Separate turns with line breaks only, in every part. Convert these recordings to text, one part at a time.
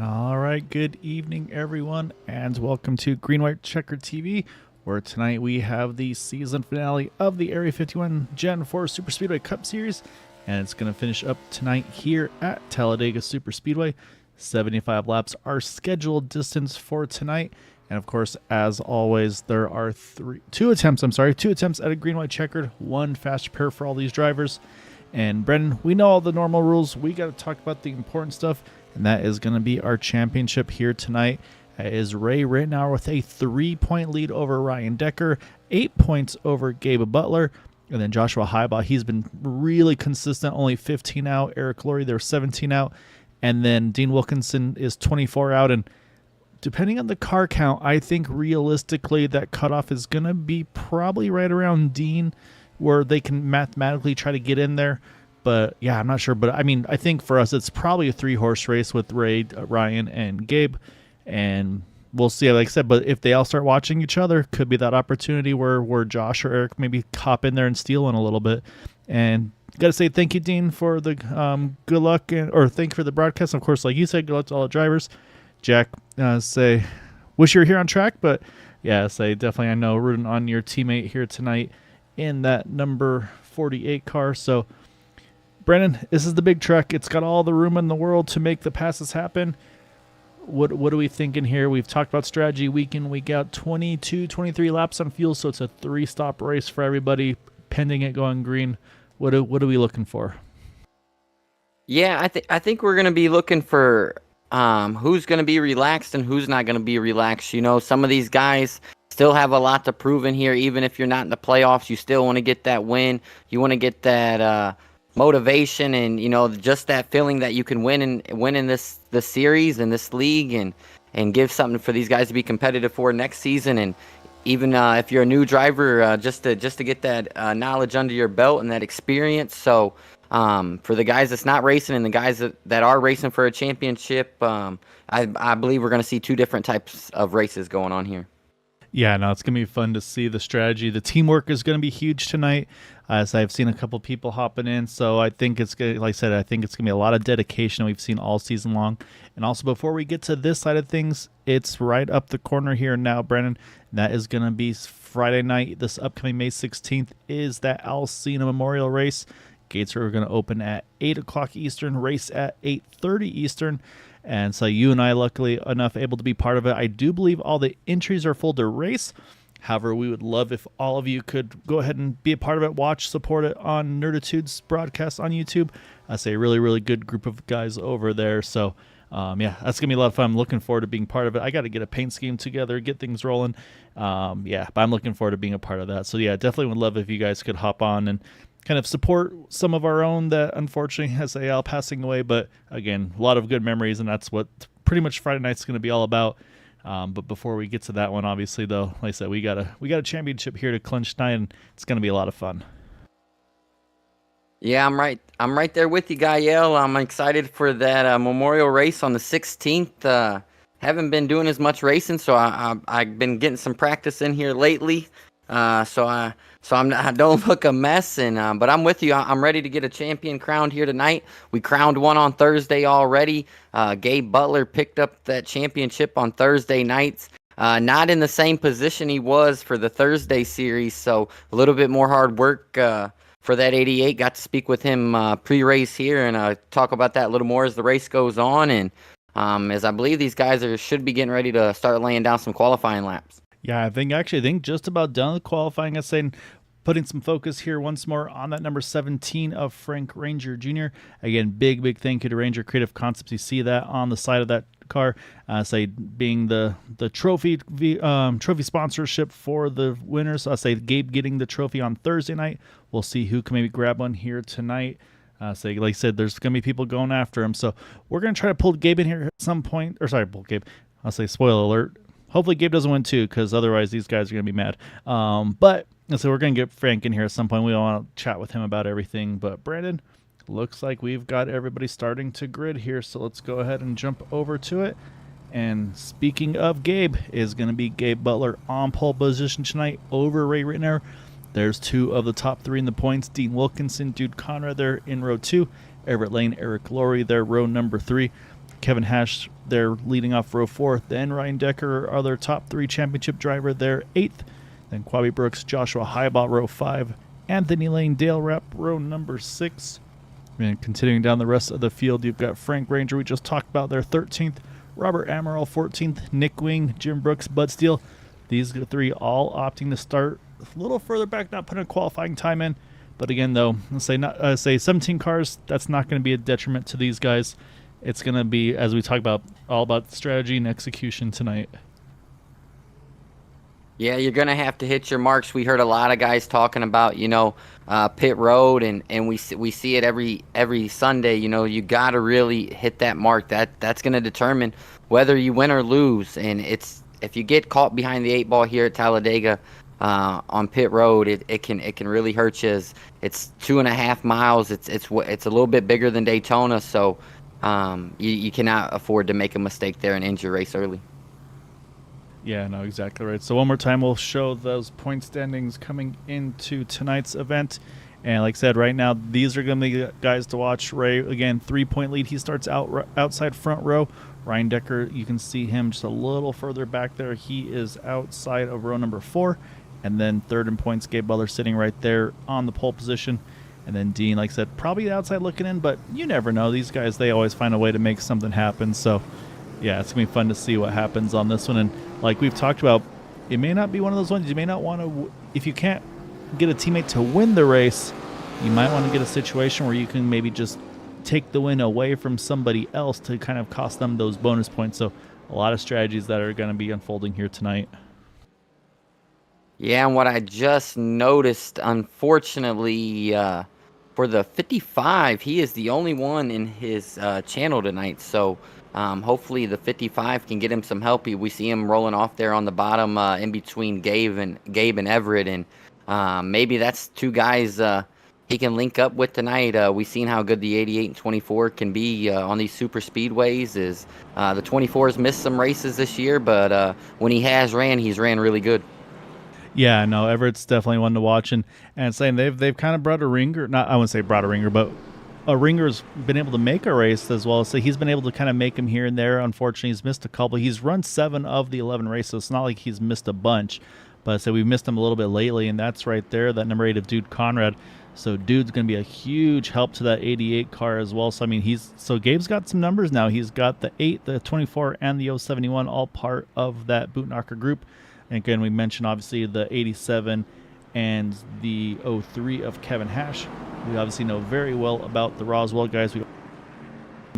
All right, good evening, everyone, and welcome to Green White Checker TV, where tonight we have the season finale of the Area 51 Gen 4 Superspeedway Cup Series, and it's going to finish up tonight here at Talladega Superspeedway. 75 laps are scheduled distance for tonight, and of course, as always, there are two attempts at a Green White Checkered, one fast pair for all these drivers. And Brendan, we know all the normal rules. We got to talk about the important stuff, and that is going to be our championship here tonight. It is Ray Rittenauer with a 3-point lead over Ryan Decker, 8 points over Gabe Butler, and then Joshua Heibaugh. He's been really consistent, only 15 out. Eric Laurie, they're 17 out. And then Dean Wilkinson is 24 out. And depending on the car count, I think realistically that cutoff is going to be probably right around Dean, where they can mathematically try to get in there. But yeah, I'm not sure. But I mean, I think for us, it's probably a 3-horse race with Ray, Ryan, and Gabe. And we'll see, like I said, but if they all start watching each other, could be that opportunity where Josh or Eric maybe hop in there and steal in a little bit. And got to say thank you, Dean, for the good luck, or thank you for the broadcast. Of course, like you said, good luck to all the drivers. Jack, say, wish you were here on track, but yeah, say definitely, I know, rooting on your teammate here tonight in that number 48 car. So, Brennan, this is the big truck. It's got all the room in the world to make the passes happen. What are we thinking here? We've talked about strategy week in, week out, 22, 23 laps on fuel, so it's a 3-stop race for everybody, pending it going green. What are we looking for?
Yeah, I think we're going to be looking for who's going to be relaxed and who's not going to be relaxed. You know, some of these guys still have a lot to prove in here. Even if you're not in the playoffs, you still want to get that win. You want to get that motivation and, you know, just that feeling that you can win in this series and this league, and give something for these guys to be competitive for next season. And even if you're a new driver, just to get that knowledge under your belt and that experience. So for the guys that's not racing and the guys that are racing for a championship, I believe we're going to see two different types of races going on here.
Yeah, no, it's going to be fun to see the strategy. The teamwork is going to be huge tonight, as I've seen a couple people hopping in. So I think it's going to, like I said, I think it's going to be a lot of dedication we've seen all season long. And also, before we get to this side of things, it's right up the corner here now, Brennan. That is going to be Friday night. This upcoming May 16th is that Alcina Memorial Race. Gates are going to open at 8 o'clock Eastern, race at 8:30 Eastern. And so you and I, luckily enough, able to be part of it. I do believe all the entries are full to race. However, we would love if all of you could go ahead and be a part of it, watch, support it on Nerditude's broadcast on YouTube. I say a really, really good group of guys over there. So, yeah, that's going to be a lot of fun. I'm looking forward to being part of it. I got to get a paint scheme together, get things rolling. Yeah, but I'm looking forward to being a part of that. So, yeah, definitely would love if you guys could hop on and kind of support some of our own that unfortunately has AL passing away. But again, a lot of good memories, and that's what pretty much Friday night's going to be all about. But before we get to that one, obviously, though, like I said, we got a championship here to clinch tonight, and it's going to be a lot of fun.
Yeah, I'm right there with you, Gael. I'm excited for that memorial race on the 16th. Haven't been doing as much racing, so I've been getting some practice in here lately. I don't look a mess, but I'm with you. I'm ready to get a champion crowned here tonight. We crowned one on Thursday already. Gabe Butler picked up that championship on Thursday nights. Not in the same position he was for the Thursday series, so a little bit more hard work for that 88. Got to speak with him pre-race here and talk about that a little more as the race goes on, and as I believe these guys should be getting ready to start laying down some qualifying laps.
Yeah, I think just about done with qualifying. I say, putting some focus here once more on that number 17 of Frank Ranger Jr. Again, big thank you to Ranger Creative Concepts. You see that on the side of that car, say being the trophy sponsorship for the winners. I say Gabe getting the trophy on Thursday night. We'll see who can maybe grab one here tonight. Say, like I said, there's going to be people going after him. So we're going to try to pull Gabe in here at some point. Or sorry, pull Gabe. I'll say spoiler alert. Hopefully Gabe doesn't win too, because otherwise these guys are going to be mad. But so we're going to get Frank in here at some point. We want to chat with him about everything. But Brandon, looks like we've got everybody starting to grid here. So let's go ahead and jump over to it. And speaking of Gabe, is going to be Gabe Butler on pole position tonight over Ray Rittenauer. There's two of the top three in the points. Dean Wilkinson, Dude Conrad there in row 2. Everett Lane, Eric Laurie there, row number 3. Kevin Hash there leading off row 4th. Then Ryan Decker, our other top 3 championship driver there, 8th. Then Quabi Brooks, Joshua Highball, row 5. Anthony Lane, Dale Rapp, row number 6. And continuing down the rest of the field, you've got Frank Ranger, we just talked about there, 13th. Robert Amaral, 14th. Nick Wing, Jim Brooks, Bud Steele. These 3 all opting to start a little further back, not putting a qualifying time in. But again, though, let's say 17 cars, that's not going to be a detriment to these guys. It's going to be, as we talk about, all about strategy and execution tonight.
Yeah, you're going to have to hit your marks. We heard a lot of guys talking about, pit road, and we see it every Sunday. You got to really hit that mark. That's going to determine whether you win or lose. And if you get caught behind the 8 ball here at Talladega on pit road, it can really hurt you. It's 2.5 miles. It's a little bit bigger than Daytona, so you cannot afford to make a mistake there and end your race early.
Yeah, no, exactly right. So one more time, we'll show those point standings coming into tonight's event. And like I said, right now, these are going to be the guys to watch. Ray, again, 3-point lead. He starts outside front row. Ryan Decker, you can see him just a little further back there. He is outside of row number 4. And then third in points, Gabe Butler sitting right there on the pole position. And then Dean, like I said, probably outside looking in, but you never know. These guys, they always find a way to make something happen. So, yeah, it's going to be fun to see what happens on this one. And like we've talked about, it may not be one of those ones you may not want to, if you can't get a teammate to win the race, you might want to get a situation where you can maybe just take the win away from somebody else to kind of cost them those bonus points. So a lot of strategies that are going to be unfolding here tonight.
Yeah, and what I just noticed, unfortunately, for the 55, he is the only one in his channel tonight. So hopefully the 55 can get him some help. We see him rolling off there on the bottom in between Gabe and Everett. And maybe that's 2 guys he can link up with tonight. We've seen how good the 88 and 24 can be on these super speedways. The 24's missed some races this year, but when he has ran, he's ran really good.
Yeah, no, Everett's definitely one to watch, and saying they've kind of brought a ringer. Not, I wouldn't say brought a ringer, but a ringer's been able to make a race as well. So he's been able to kind of make him here and there. Unfortunately, he's missed a couple. He's run 7 of the 11 races. So it's not like he's missed a bunch, but so we've missed him a little bit lately, and that's right there, that number 8 of Dude Conrad. So Dude's going to be a huge help to that 88 car as well. So I mean, Gabe's got some numbers now. He's got the 8, the 24, and the 071 all part of that boot knocker group. And again, we mentioned obviously the 87 and the 03 of Kevin Hash. We obviously know very well about the Roswell guys.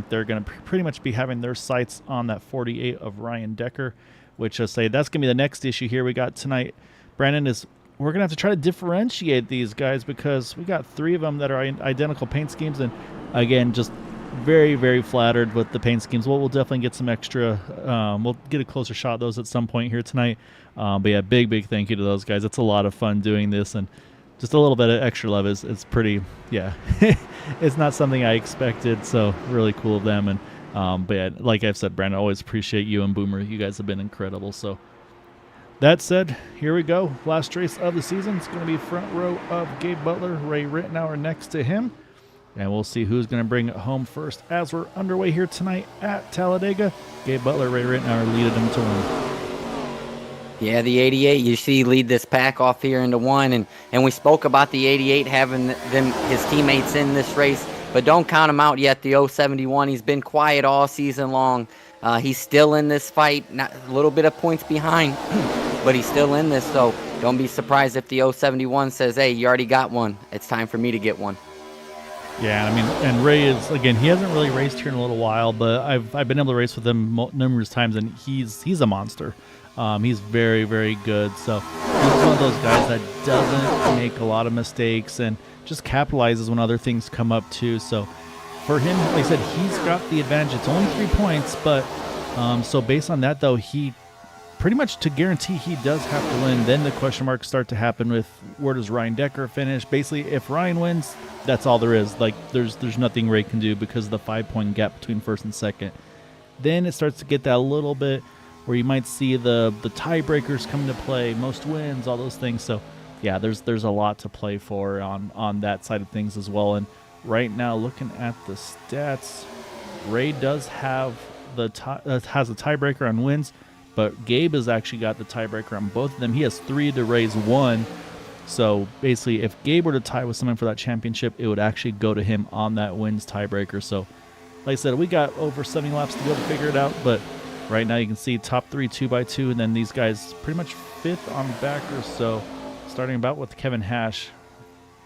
They're going to pretty much be having their sights on that 48 of Ryan Decker, which I say that's going to be the next issue here we got tonight. Brandon, we're going to have to try to differentiate these guys because we got 3 of them that are identical paint schemes. And again, just very, very flattered with the paint schemes. We'll definitely get some extra. We'll get a closer shot of those at some point here tonight. But yeah, big thank you to those guys. It's a lot of fun doing this, and just a little bit of extra love is pretty. Yeah, it's not something I expected. So really cool of them. And but yeah, like I've said, Brandon, I always appreciate you and Boomer. You guys have been incredible. So that said, here we go. Last race of the season. It's going to be front row of Gabe Butler, Ray Rittenauer next to him. And we'll see who's going to bring it home first as we're underway here tonight at Talladega. Gabe Butler, Ray Rittenauer leading them to win.
Yeah, the 88, you see, lead this pack off here into 1. And we spoke about the 88 having his teammates in this race. But don't count him out yet, the 071. He's been quiet all season long. He's still in this fight, not a little bit of points behind, but he's still in this. So don't be surprised if the 071 says, hey, you already got one. It's time for me to get one.
Yeah, I mean, and Ray is, again, he hasn't really raced here in a little while, but I've been able to race with him numerous times, and he's a monster. He's very, very good. So he's one of those guys that doesn't make a lot of mistakes and just capitalizes when other things come up too. So for him, like I said, he's got the advantage. It's only 3 points, but so based on that, though, he pretty much to guarantee he does have to win. Then the question marks start to happen with where does Ryan Decker finish? Basically, if Ryan wins, that's all there is. Like there's nothing Ray can do because of the 5-point gap between first and second. Then it starts to get that little bit where you might see the tiebreakers come into play, most wins, all those things. So yeah, there's a lot to play for on that side of things as well. And right now, looking at the stats, Ray does have has a tiebreaker on wins, but Gabe has actually got the tiebreaker on both of them. He has 3 to Ray's 1. So basically, if Gabe were to tie with someone for that championship, it would actually go to him on that wins tiebreaker. So, like I said, we got over 70 laps to be able to figure it out. But right now, you can see top 3 2x2, and then these guys pretty much 5th on backers. So, starting about with Kevin Hash,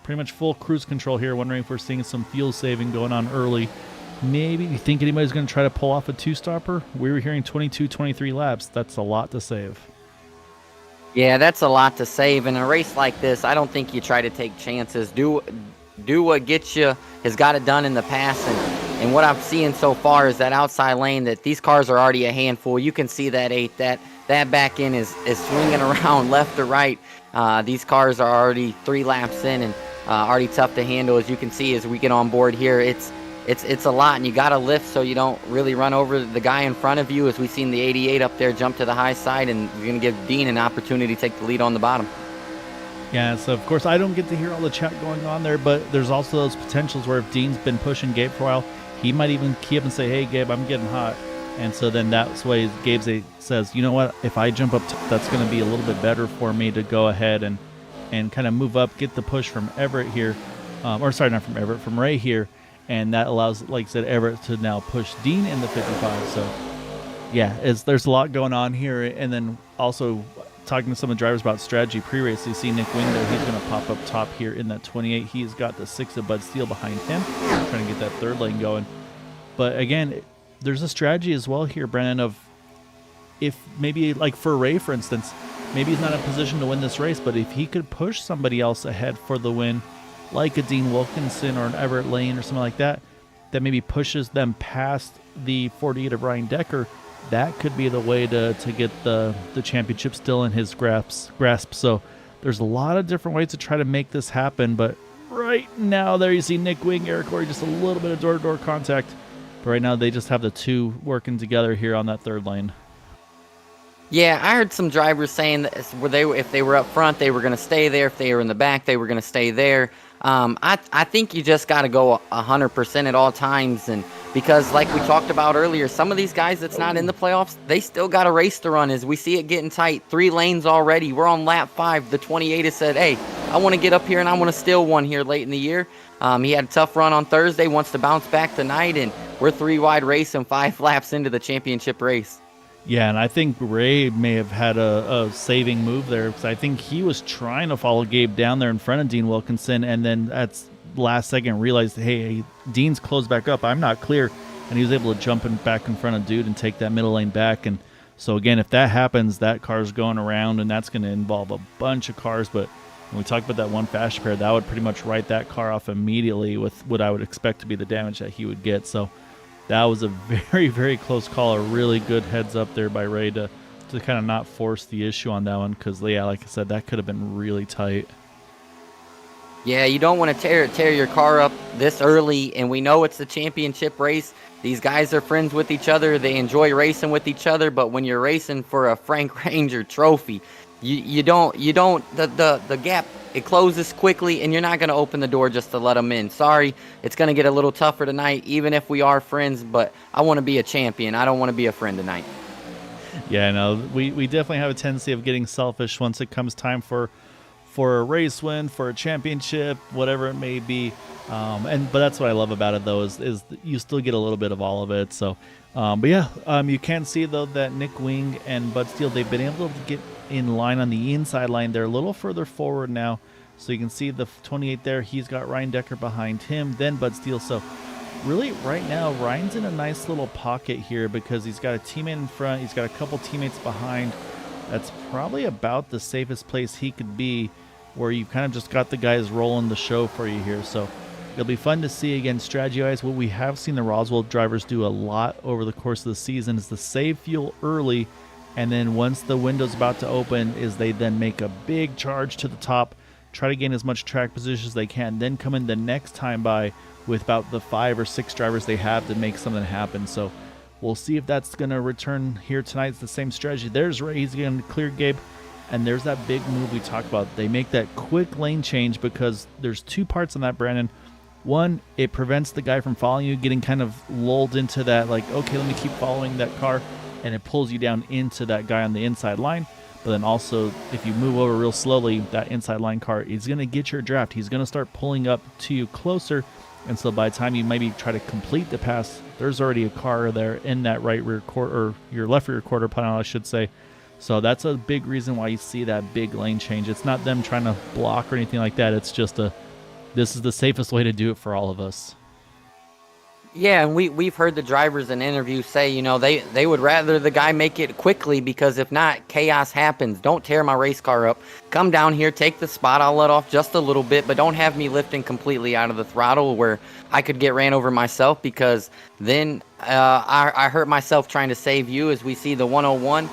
pretty much full cruise control here. Wondering if we're seeing some fuel saving going on early. Maybe you think anybody's going to try to pull off a 2-stopper? We were hearing 22, 23 laps. That's a lot to save.
Yeah, that's a lot to save. In a race like this, I don't think you try to take chances. Do what gets you, has got it done in the past. And what I'm seeing so far is that outside lane, that these cars are already a handful. You can see that 8, that back end is swinging around left to right. These cars are already 3 laps in and already tough to handle. As you can see, as we get on board here, it's a lot, and you got to lift so you don't really run over the guy in front of you, as we've seen the 88 up there jump to the high side, and you're going to give Dean an opportunity to take the lead on the bottom.
Yeah, so of course I don't get to hear all the chat going on there, but there's also those potentials where if Dean's been pushing Gabe for a while, he might even key up and say, hey, Gabe, I'm getting hot. And so then that's why Gabe says, you know what, if I jump up, that's going to be a little bit better for me to go ahead and kind of move up, get the push from Everett here. Or sorry, not from Everett, from Ray here. And that allows, like I said, Everett to now push Dean in the 55. So, yeah, there's a lot going on here. And then also talking to some of the drivers about strategy pre-race, you see Nick Wing there. He's going to pop up top here in that 28. He's got the 6 of Bud Steele behind him, trying to get that third lane going. But, again, there's a strategy as well here, Brandon, of if maybe, like for Ray, for instance, maybe he's not in a position to win this race, but if he could push somebody else ahead for the win, like a Dean Wilkinson or an Everett Lane or something like that, that maybe pushes them past the 48 of Ryan Decker, that could be the way to get the championship still in his grasp. So there's a lot of different ways to try to make this happen, but right now there you see Nick Wing, Eric Corey, just a little bit of door-to-door contact. But right now they just have the 2 working together here on that third lane.
Yeah, I heard some drivers saying that if they were up front, they were going to stay there. If they were in the back, they were going to stay there. I think you just got to go 100% at all times, and because like we talked about earlier, some of these guys that's not in the playoffs, they still got a race to run. As we see it getting tight, 3 lanes already. We're on lap 5. The 28 has said, hey, I want to get up here and I want to steal one here late in the year. He had a tough run on Thursday, wants to bounce back tonight, and we're 3 wide race and 5 laps into the championship race.
Yeah, and I think Ray may have had a saving move there, because I think he was trying to follow Gabe down there in front of Dean Wilkinson, and then at last second realized, hey, Dean's closed back up. I'm not clear. And he was able to jump back in front of Dude and take that middle lane back. And so, again, if that happens, that car's going around, and that's going to involve a bunch of cars. But when we talked about that one fast pair, that would pretty much write that car off immediately with what I would expect to be the damage that he would get. So that was a very, very close call. A really good heads up there by Ray to kind of not force the issue on that one, because, yeah, like I said, that could have been really tight.
Yeah, you don't want to tear your car up this early, and we know it's the championship race. These guys are friends with each other. They enjoy racing with each other, but when you're racing for a Frank Ranger trophy, the gap, it closes quickly, and you're not going to open the door just to let them in. Sorry, it's going to get a little tougher tonight, even if we are friends, but I want to be a champion. I don't want to be a friend tonight.
Yeah, no, we definitely have a tendency of getting selfish once it comes time for a race win, for a championship, whatever it may be. But that's what I love about it, though, is you still get a little bit of all of it. So, but yeah, you can see, though, that Nick Wing and Bud Steele, they've been able to get in line on the inside line. They're a little further forward now. So you can see the 28 there. He's got Ryan Decker behind him, then Bud Steele. So really, right now, Ryan's in a nice little pocket here because he's got a teammate in front. He's got a couple teammates behind. That's probably about the safest place he could be, where you've kind of just got the guys rolling the show for you here. So it'll be fun to see, again, strategy-wise. What we have seen the Roswell drivers do a lot over the course of the season is to save fuel early, and then once the window's about to open is they then make a big charge to the top, try to gain as much track position as they can, then come in the next time by with about the 5 or 6 drivers they have to make something happen. So we'll see if that's going to return here tonight. It's the same strategy. There's Ray. He's going to clear Gabe. And there's that big move we talked about. They make that quick lane change because there's 2 parts on that, Brandon. One, it prevents the guy from following you, getting kind of lulled into that, like, okay, let me keep following that car, and it pulls you down into that guy on the inside line. But then also, if you move over real slowly, that inside line car is going to get your draft. He's going to start pulling up to you closer, and so by the time you maybe try to complete the pass, there's already a car there in that right rear quarter, or your left rear quarter panel, I should say. So that's a big reason why you see that big lane change. It's not them trying to block or anything like that. It's just this is the safest way to do it for all of us.
Yeah, and we've heard the drivers in interviews say, you know, they would rather the guy make it quickly, because if not, chaos happens. Don't tear my race car up. Come down here, take the spot. I'll let off just a little bit, but don't have me lifting completely out of the throttle where I could get ran over myself, because then I hurt myself trying to save you. As we see the 101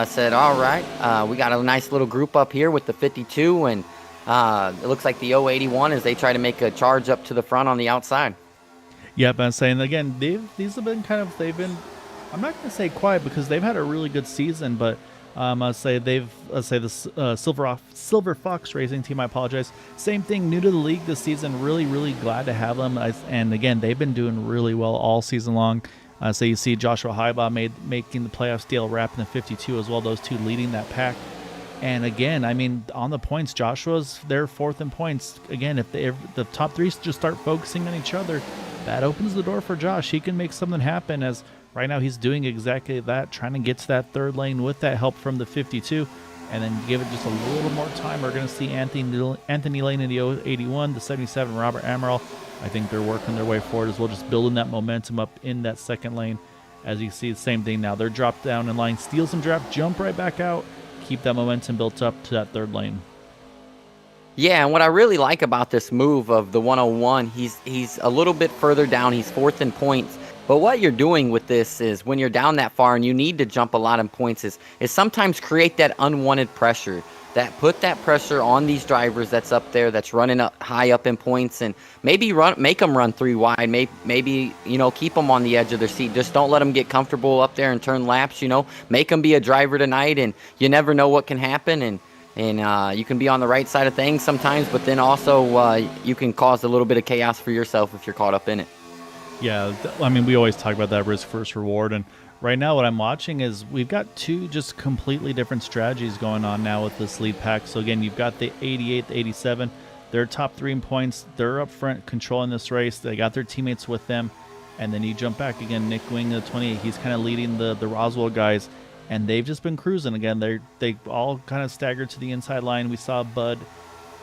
said, all right, we got a nice little group up here with the 52, and it looks like the 081 as they try to make a charge up to the front on the outside.
Yep, I'm saying again, these have been I'm not going to say quiet, because they've had a really good season, but I'll say the Silver Fox Racing Team, I apologize. Same thing, new to the league this season. Really, really glad to have them. And again, they've been doing really well all season long. So you see Joshua Heibaugh making the playoffs, Dale Rapp in the 52 as well, those two leading that pack. And again, I mean, on the points, Joshua's there fourth in points. Again, if the top three just start focusing on each other, that opens the door for Josh. He can make something happen, as right now he's doing exactly that, trying to get to that third lane with that help from the 52, and then give it just a little more time. We're going to see Anthony Lane in the 81, the 77, Robert Amaral. I think they're working their way forward as well, just building that momentum up in that second lane. As you see, the same thing now. They're dropped down in line, steal some draft, jump right back out, keep that momentum built up to that third lane.
Yeah, and what I really like about this move of the 101, he's a little bit further down. He's fourth in points. But what you're doing with this is, when you're down that far and you need to jump a lot in points, is sometimes create that unwanted pressure. Put that pressure on these drivers that's up there, that's running up high up in points, and maybe make them run 3 wide. Maybe keep them on the edge of their seat. Just don't let them get comfortable up there and turn laps. Make them be a driver tonight, and you never know what can happen. And you can be on the right side of things sometimes, but then also you can cause a little bit of chaos for yourself if you're caught up in it.
Yeah, I mean, we always talk about that risk versus reward, and right now what I'm watching is we've got two just completely different strategies going on now with this lead pack. So again, you've got the 88, the 87. They're top 3 in points. They're up front controlling this race. They got their teammates with them. And then you jump back again, Nick Wing, the 28. He's kind of leading the Roswell guys. And they've just been cruising again. They all kind of staggered to the inside line. We saw Bud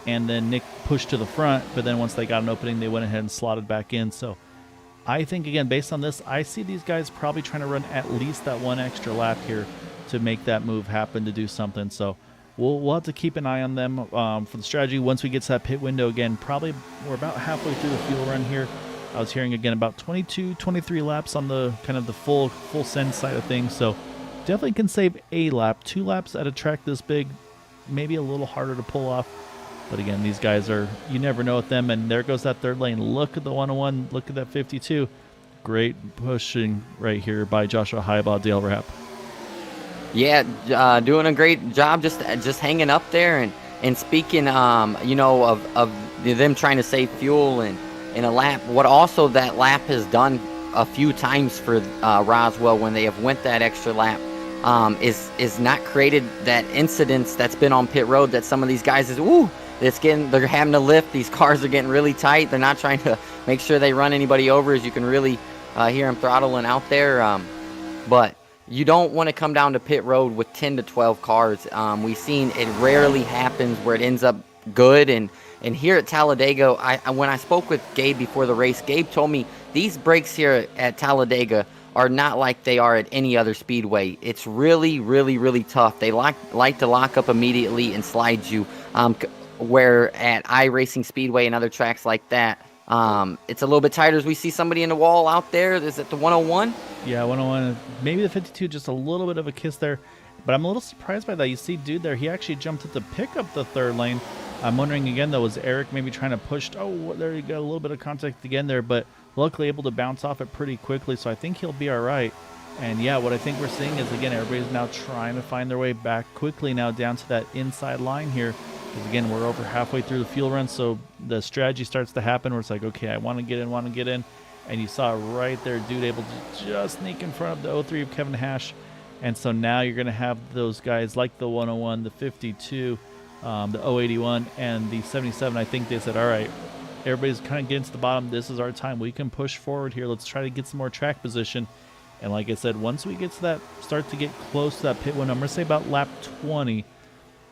and then Nick push to the front, but then once they got an opening, they went ahead and slotted back in. So I think, again, based on this, I see these guys probably trying to run at least that one extra lap here to make that move happen, to do something. So we'll have to keep an eye on them for the strategy. Once we get to that pit window again, probably we're about halfway through the fuel run here. I was hearing, again, about 22, 23 laps on the kind of the full send side of things. So definitely can save a lap. 2 laps at a track this big, maybe a little harder to pull off. But again, these guys you never know with them. And there goes that third lane. Look at the 101. Look at that 52. Great pushing right here by Joshua Heibaugh, Dale Rapp. Yeah,
doing a great job just hanging up there. And speaking, of them trying to save fuel and in a lap, what also that lap has done a few times for Roswell when they have went that extra lap, is not created that incidents that's been on pit road that some of these guys they're having to lift. These cars are getting really tight. They're not trying to make sure they run anybody over, as you can really hear them throttling out there. But you don't want to come down to pit road with 10 to 12 cars. We've seen it rarely happens where it ends up good. And here at Talladega, when I spoke with Gabe before the race, Gabe told me these brakes here at Talladega are not like they are at any other speedway. It's really, really, really tough. They like to lock up immediately and slide you. Where at iRacing Speedway and other tracks like that, it's a little bit tighter. As we see somebody in the wall out there. Is it the 101?
Yeah, 101. Maybe the 52, just a little bit of a kiss there. But I'm a little surprised by that. You see, dude there, he actually jumped at the pick up the third lane. I'm wondering again, though, was Eric maybe trying to push? Oh, there you go, a little bit of contact again there, but luckily able to bounce off it pretty quickly, so I think he'll be all right. And yeah, what I think we're seeing is, again, everybody's now trying to find their way back quickly now down to that inside line here. Because again, we're over halfway through the fuel run, so the strategy starts to happen where it's like, okay, I want to get in. And you saw right there, dude able to just sneak in front of the 03 of Kevin Hash. And so now you're going to have those guys like the 101, the 52, the 081, and the 77. I think they said, all right, everybody's kind of getting to the bottom. This is our time. We can push forward here. Let's try to get some more track position. And like I said, once we get to that, start to get close to that pit window, I'm going to say about lap 20,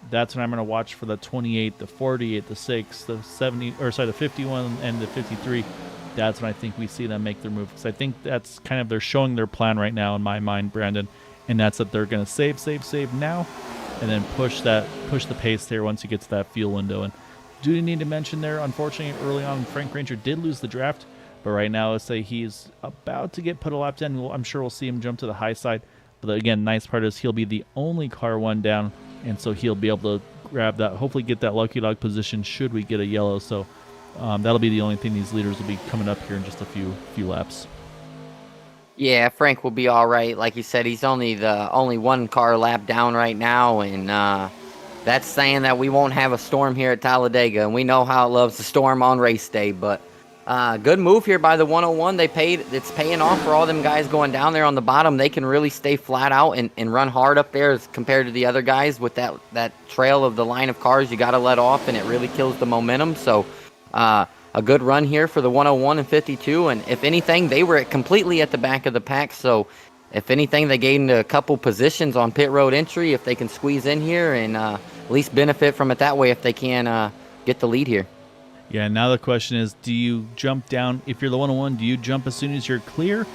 that's when I'm going to watch for the 28, the 48, the 6, the 70, or sorry, the 51 and the 53. That's when I think we see them make their move. Because I think that's kind of, they're showing their plan right now in my mind, Brandon. And that's that they're going to save now, and then push the pace there once you get to that fuel window. And do need to mention there, unfortunately, early on, Frank Ranger did lose the draft. But right now, let's say he's about to get put a lap down. I'm sure we'll see him jump to the high side. But again, nice part is he'll be the only car one down. And so he'll be able to grab that, hopefully get that lucky dog position should we get a yellow. So that'll be the only thing these leaders will be coming up here in just a few laps.
Yeah, Frank will be all right. Like you said, he's only one car lap down right now, and that's saying that we won't have a storm here at Talladega, and we know how it loves the storm on race day. But good move here by the 101. It's paying off for all them guys going down there on the bottom. They can really stay flat out and run hard up there as compared to the other guys with that trail of the line of cars you got to let off, and it really kills the momentum. So a good run here for the 101 and 52, and if anything, they were completely at the back of the pack, so if anything, they gained a couple positions on pit road entry if they can squeeze in here and at least benefit from it that way if they can get the lead here.
Yeah, now the question is, do you jump down? If you're the 101, do you jump as soon as you're clear,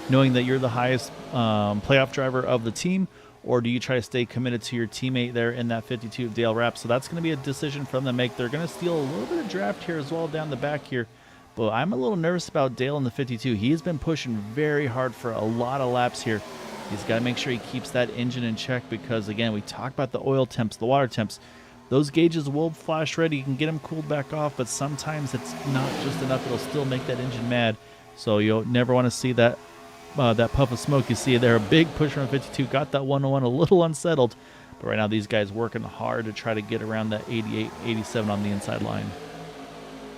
knowing that you're the highest playoff driver of the team, or do you try to stay committed to your teammate there in that 52 of Dale Rapp? So that's going to be a decision for them to make. They're going to steal a little bit of draft here as well down the back here. But I'm a little nervous about Dale in the 52. He has been pushing very hard for a lot of laps here. He's got to make sure he keeps that engine in check because, again, we talk about the oil temps, the water temps. Those gauges will flash red. You can get them cooled back off, but sometimes it's not just enough. It'll still make that engine mad. So you'll never want to see that puff of smoke you see there. A big push from 52. Got that 101 a little unsettled. But right now these guys working hard to try to get around that 88, 87 on the inside line.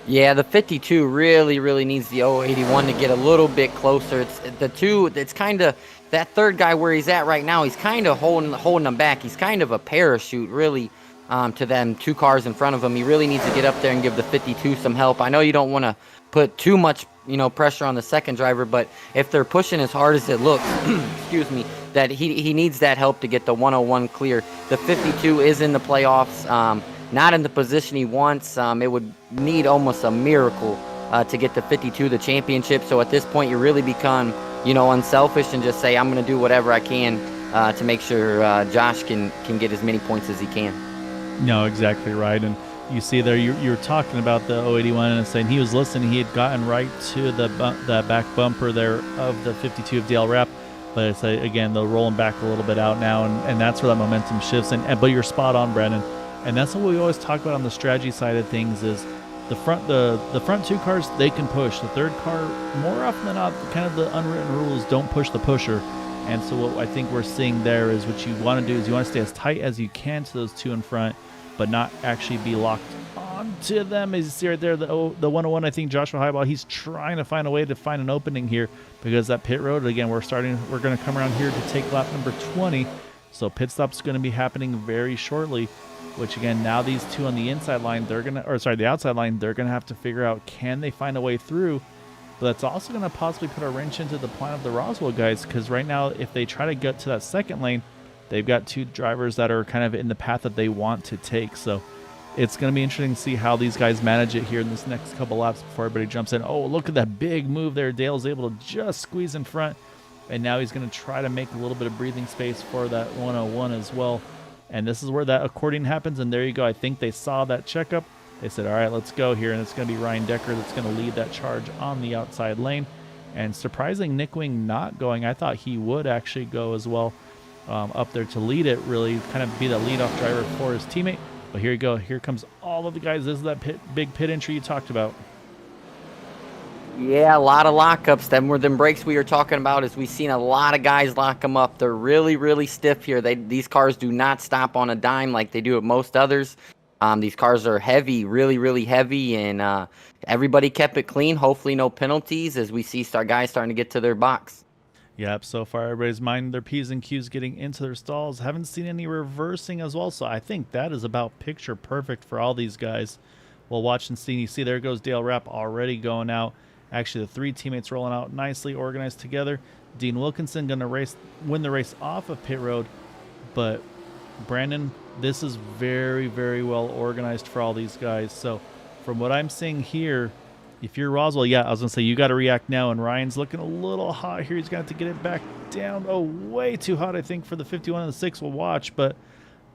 Yeah, the 52 really needs the 081 to get a little bit closer. It's kind of that third guy where he's at right now. He's kind of holding them back. He's kind of a parachute, really, to them two cars in front of him. He really needs to get up there and give the 52 some help. I know you don't want to put too much, pressure on the second driver, but if they're pushing as hard as it looks, excuse me, that he needs that help to get the 101 clear. The 52 is in the playoffs, not in the position he wants. It would need almost a miracle to get the 52 the championship. So at this point, you really become, unselfish and just say, I'm going to do whatever I can to make sure Josh can get as many points as he can.
No, exactly right. And you see there, you're talking about the 081 and saying he was listening. He had gotten right to the back bumper there of the 52 of Dale Rapp. But it's again, they're rolling back a little bit out now, and that's where that momentum shifts. But you're spot on, Brandon. And that's what we always talk about on the strategy side of things is the front two cars, they can push. The third car, more often than not, kind of the unwritten rules, don't push the pusher. And so what I think we're seeing there is what you want to do is you want to stay as tight as you can to those two in front, but not actually be locked onto them. As you see right there, the 101, I think Joshua Highball, he's trying to find a way to find an opening here because that pit road, again, we're going to come around here to take lap number 20. So pit stop's going to be happening very shortly, which again, now these two on the inside line, the outside line, they're going to have to figure out, can they find a way through? But that's also going to possibly put a wrench into the plan of the Roswell guys, because right now, if they try to get to that second lane, they've got two drivers that are kind of in the path that they want to take. So it's going to be interesting to see how these guys manage it here in this next couple laps before everybody jumps in. Oh, look at that big move there. Dale's able to just squeeze in front, and now he's going to try to make a little bit of breathing space for that 101 as well. And this is where that accordion happens, and there you go. I think they saw that checkup. They said, all right, let's go here, and it's going to be Ryan Decker that's going to lead that charge on the outside lane. And surprising, Nick Wing not going. I thought he would actually go as well up there to lead it, really kind of be the leadoff driver for his teammate. But here you go. Here comes all of the guys. This is that big pit entry you talked about.
Yeah, a lot of lockups. Them were them breaks we were talking about. As we've seen a lot of guys lock them up. They're really stiff here. These cars do not stop on a dime like they do at most others. These cars are heavy, really, really heavy, and everybody kept it clean. Hopefully, no penalties as we see guys starting to get to their box.
Yep, so far everybody's minding their P's and Q's getting into their stalls. Haven't seen any reversing as well, so I think that is about picture perfect for all these guys. We'll watch and see. You see there goes Dale Rapp already going out. Actually, the 3 teammates rolling out nicely organized together. Dean Wilkinson going to win the race off of pit road, but Brandon, this is very, very well organized for all these guys. So from what I'm seeing here, if you're Roswell, yeah, I was going to say you got to react now. And Ryan's looking a little hot here. He's going to have to get it back down. Oh, way too hot, I think, for the 51 and the 6. We'll watch, but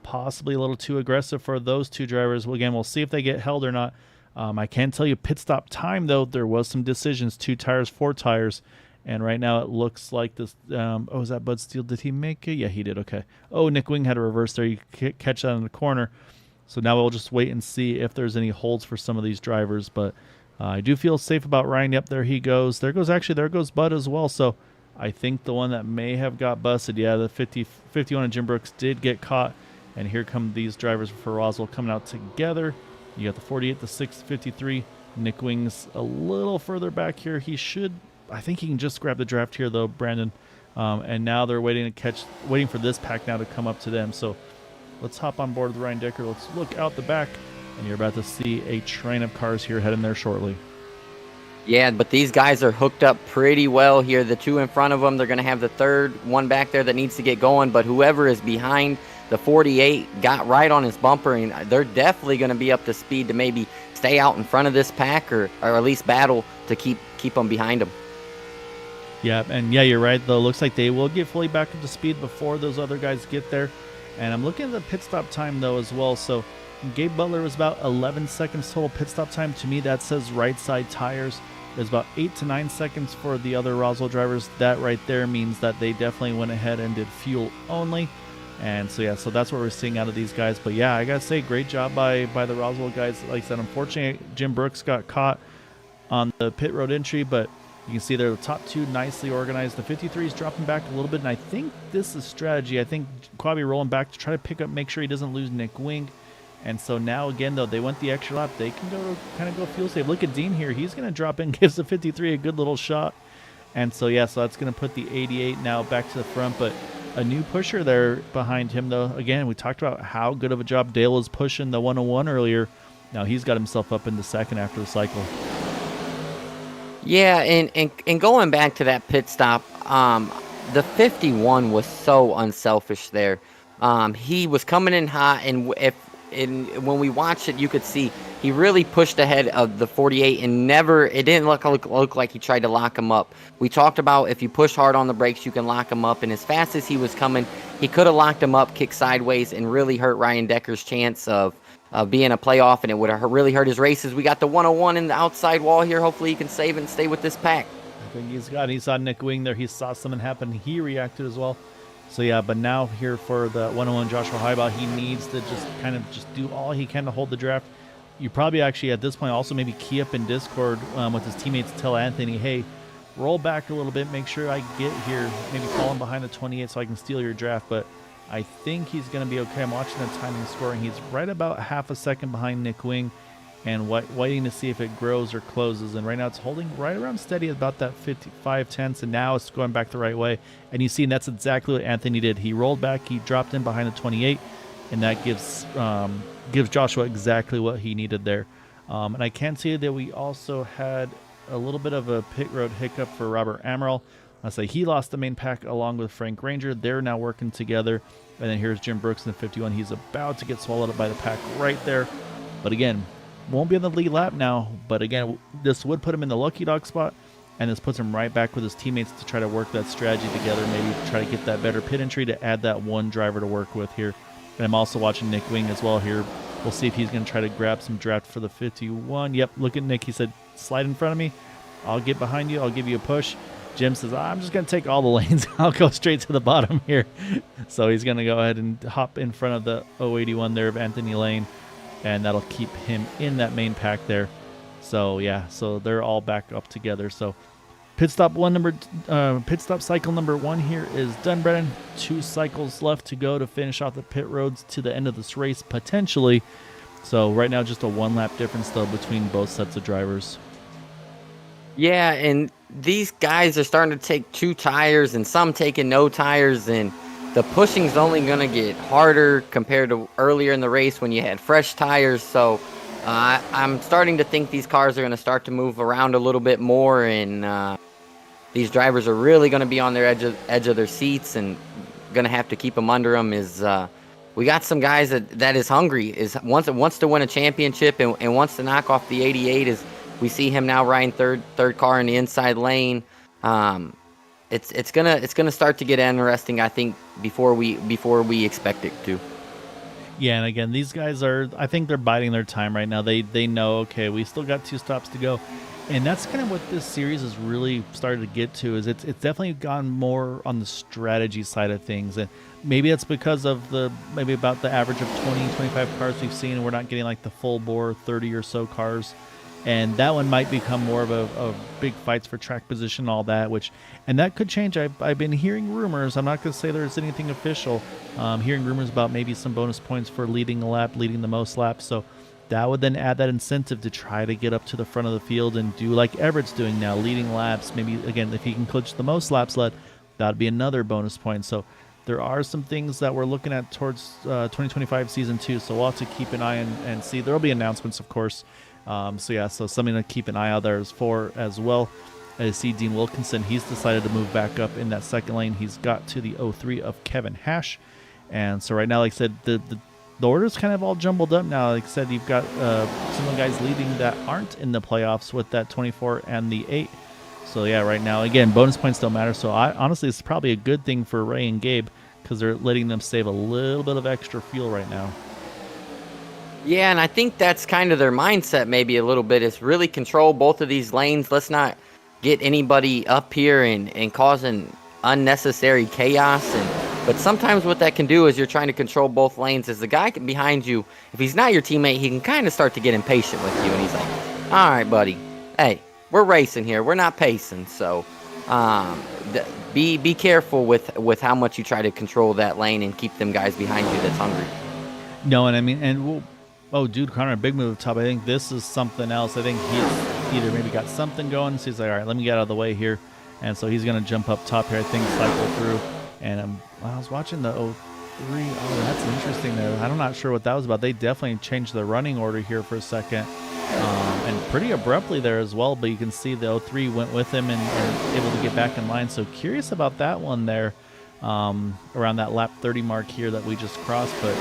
possibly a little too aggressive for those 2 drivers. Well, again, we'll see if they get held or not. I can tell you pit stop time, though. There was some decisions, 2 tires, 4 tires. And right now it looks like this. Oh, is that Bud Steele? Did he make it? Yeah, he did. Okay. Oh, Nick Wing had a reverse there. You catch that in the corner. So now we'll just wait and see if there's any holds for some of these drivers. But I do feel safe about Ryan. Yep, there he goes. There goes Bud as well. So I think the one that may have got busted, yeah, the 51 of Jim Brooks did get caught. And here come these drivers for Roswell coming out together. You got the 48, the 6, 53. Nick Wing's a little further back here. I think he can just grab the draft here, though, Brandon. And now they're waiting for this pack now to come up to them. So let's hop on board with Ryan Decker. Let's look out the back, and you're about to see a train of cars here heading there shortly.
Yeah, but these guys are hooked up pretty well here. The 2 in front of them, they're going to have the 3rd one back there that needs to get going. But whoever is behind the 48 got right on his bumper, and they're definitely going to be up to speed to maybe stay out in front of this pack or at least battle to keep them behind them.
Yeah, and yeah, you're right, though. Looks like they will get fully back up to speed before those other guys get there. And I'm looking at the pit stop time, though, as well. So Gabe Butler was about 11 seconds total pit stop time. To me, that says right side tires. There's about 8 to 9 seconds for the other Roswell drivers. That right there means that they definitely went ahead and did fuel only. And so, yeah, so that's what we're seeing out of these guys. But, yeah, I got to say, great job by the Roswell guys. Like I said, unfortunately, Jim Brooks got caught on the pit road entry, but you can see there the top 2 nicely organized. The 53 is dropping back a little bit, and I think this is strategy. I think Quabi rolling back to try to make sure he doesn't lose Nick Wing. And so now, again, though, they went the extra lap. They can go fuel save. Look at Dean here. He's going to drop in, gives the 53 a good little shot. And so, yeah, so that's going to put the 88 now back to the front. But a new pusher there behind him, though. Again, we talked about how good of a job Dale was pushing the 101 earlier. Now he's got himself up in the second after the cycle.
Yeah, and going back to that pit stop, the 51 was so unselfish there. He was coming in hot, and when we watched it, you could see he really pushed ahead of the 48 and it didn't look like he tried to lock him up. We talked about if you push hard on the brakes, you can lock him up, and as fast as he was coming, he could have locked him up, kicked sideways, and really hurt Ryan Decker's chance of being a playoff, and it would have really hurt his races. We got the 101 in the outside wall here. Hopefully he can save and stay with this pack.
I think he saw Nick Wing there. He saw something happen. He reacted as well. So, yeah, but now here for the 101 Joshua Highball, he needs to just do all he can to hold the draft. You probably actually at this point also maybe key up in Discord with his teammates to tell Anthony, hey, roll back a little bit, make sure I get here, maybe fall in behind the 28 so I can steal your draft. But I think he's going to be okay. I'm watching the timing scoring. He's right about half a second behind Nick Wing and waiting to see if it grows or closes. And right now it's holding right around steady at about that 55 tenths, and now it's going back the right way. And you see, and that's exactly what Anthony did. He rolled back, he dropped in behind the 28, and that gives Joshua exactly what he needed there. And I can see that we also had a little bit of a pit road hiccup for Robert Amaral. I say he lost the main pack along with Frank Ranger. They're now working together. And then here's Jim Brooks in the 51. He's about to get swallowed up by the pack right there. But again, won't be on the lead lap now. But again, this would put him in the lucky dog spot. And this puts him right back with his teammates to try to work that strategy together. Maybe try to get that better pit entry to add that one driver to work with here. And I'm also watching Nick Wing as well here. We'll see if he's going to try to grab some draft for the 51. Yep, look at Nick. He said, slide in front of me. I'll get behind you. I'll give you a push. Jim says, I'm just going to take all the lanes. I'll go straight to the bottom here. So he's going to go ahead and hop in front of the 081 there of Anthony Lane, and that'll keep him in that main pack there. So, yeah, so they're all back up together. So pit stop cycle number 1 here is done, Brennan. 2 cycles left to go to finish off the pit roads to the end of this race, potentially. So right now, just a 1 lap difference though between both sets of drivers.
Yeah, and these guys are starting to take 2 tires and some taking no tires, and the pushing's only going to get harder compared to earlier in the race when you had fresh tires. So I'm starting to think these cars are going to start to move around a little bit more, and these drivers are really going to be on their edge of their seats and going to have to keep them under them. We got some guys that is hungry, wants to win a championship and wants to knock off the 88. We see him now riding third car in the inside lane. It's gonna start to get interesting, I think, before we expect it to.
Yeah, and again, these guys I think they're biding their time right now. They know, okay, we still got 2 stops to go. And that's kind of what this series has really started to get to, is it's definitely gone more on the strategy side of things. And maybe it's because of maybe about the average of 20, 25 cars we've seen, and we're not getting like the full bore 30 or so cars. And that one might become more of a big fights for track position and all that, and that could change. I've been hearing rumors. I'm not going to say there's anything official. Hearing rumors about maybe some bonus points for leading a lap, leading the most laps. So that would then add that incentive to try to get up to the front of the field and do like Everett's doing now, leading laps. Maybe, again, if he can clinch the most laps led, that would be another bonus point. So there are some things that we're looking at towards 2025 season 2. So we'll have to keep an eye and see. There will be announcements, of course. So something to keep an eye out there for as well. I see Dean Wilkinson. He's decided to move back up in that second lane. He's got to the 03 of Kevin Hash. And so right now, like I said, the order's kind of all jumbled up now. Like I said, you've got some of the guys leading that aren't in the playoffs with that 24 and the 8. So yeah, right now, again, bonus points don't matter. So honestly, it's probably a good thing for Ray and Gabe, because they're letting them save a little bit of extra fuel right now.
Yeah, and I think that's kind of their mindset, maybe a little bit, is really control both of these lanes. Let's not get anybody up here and causing unnecessary chaos. But sometimes what that can do is you're trying to control both lanes. As the guy behind you, if he's not your teammate, he can kind of start to get impatient with you. And he's like, all right, buddy, hey, we're racing here. We're not pacing. So be careful with how much you try to control that lane and keep them guys behind you that's hungry.
No, and I mean, oh, dude, Connor, big move up top. I think this is something else. I think he's either maybe got something going, so he's like, all right, let me get out of the way here. And so he's going to jump up top here, I think, cycle through. And I was watching the 03. Oh, that's interesting there. I'm not sure what that was about. They definitely changed the running order here for a second. And pretty abruptly there as well. But you can see the 03 went with him and able to get back in line. So curious about that one there. Around that lap 30 mark here that we just crossed. But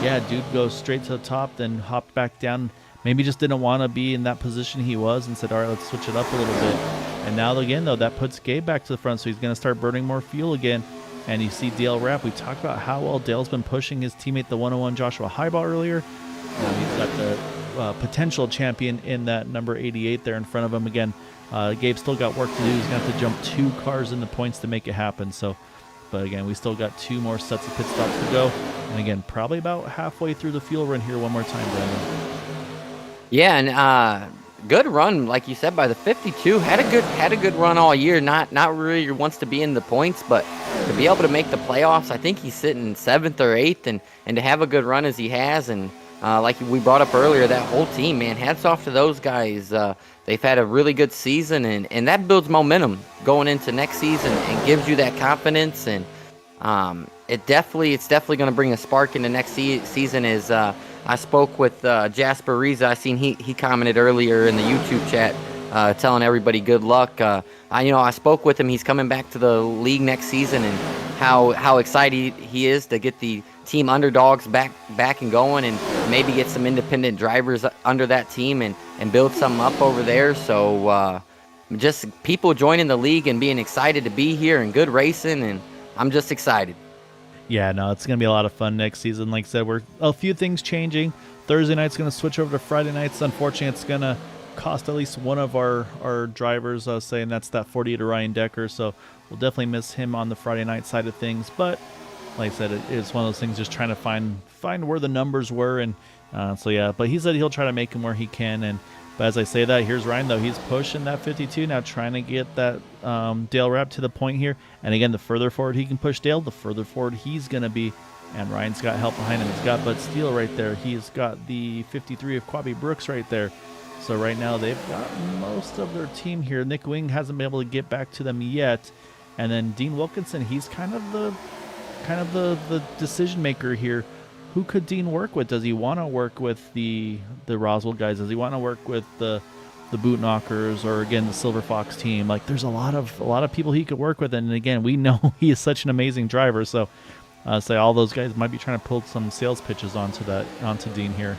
yeah, dude goes straight to the top, then hopped back down. Maybe just didn't want to be in that position he was and said, all right, let's switch it up a little bit. And now again, though, that puts Gabe back to the front, so he's going to start burning more fuel again. And you see Dale Rapp. We talked about how well Dale's been pushing his teammate, the 101 Joshua Highball, earlier. Now he's got the potential champion in that number 88 there in front of him. Again, Gabe's still got work to do. He's going to have to jump 2 cars in the points to make it happen. But again, we still got 2 more sets of pit stops to go. And again, probably about halfway through the fuel run here one more time, Brandon.
Yeah, and good run, like you said, by the 52. Had a good run all year. Not really wants to be in the points, but to be able to make the playoffs, I think he's sitting 7th or 8th, and to have a good run as he has, and like we brought up earlier, that whole team, man, hats off to those guys. They've had a really good season, and that builds momentum going into next season and gives you that confidence. And it's definitely going to bring a spark into next season. As I spoke with Jasper Riza, I seen he commented earlier in the YouTube chat, telling everybody good luck. I spoke with him. He's coming back to the league next season, and how excited he is to get the team underdogs back and going, and maybe get some independent drivers under that team and build something up over there. So just people joining the league and being excited to be here and good racing, and I'm just excited.
Yeah, no, it's going to be a lot of fun next season. Like I said, we're a few things changing. Thursday night's going to switch over to Friday nights. Unfortunately, it's going to cost at least one of our drivers, I was saying that's that 48 Ryan Decker. So we'll definitely miss him on the Friday night side of things. But like I said, it's one of those things, just trying to find where the numbers were. And so yeah, but he said he'll try to make him where he can. But as I say that, here's Ryan, though. He's pushing that 52 now, trying to get that Dale Rapp to the point here. And again, the further forward he can push Dale, the further forward he's going to be. And Ryan's got help behind him. He's got Bud Steele right there. He's got the 53 of Quabi Brooks right there. So right now they've got most of their team here. Nick Wing hasn't been able to get back to them yet. And then Dean Wilkinson, he's kind of the decision maker here. Who could Dean work with? Does he want to work with the Roswell guys? Does he want to work with the Boot Knockers, or again the Silver Fox team? Like, there's a lot of people he could work with. And again, we know he is such an amazing driver. So say all those guys might be trying to pull some sales pitches onto Dean here.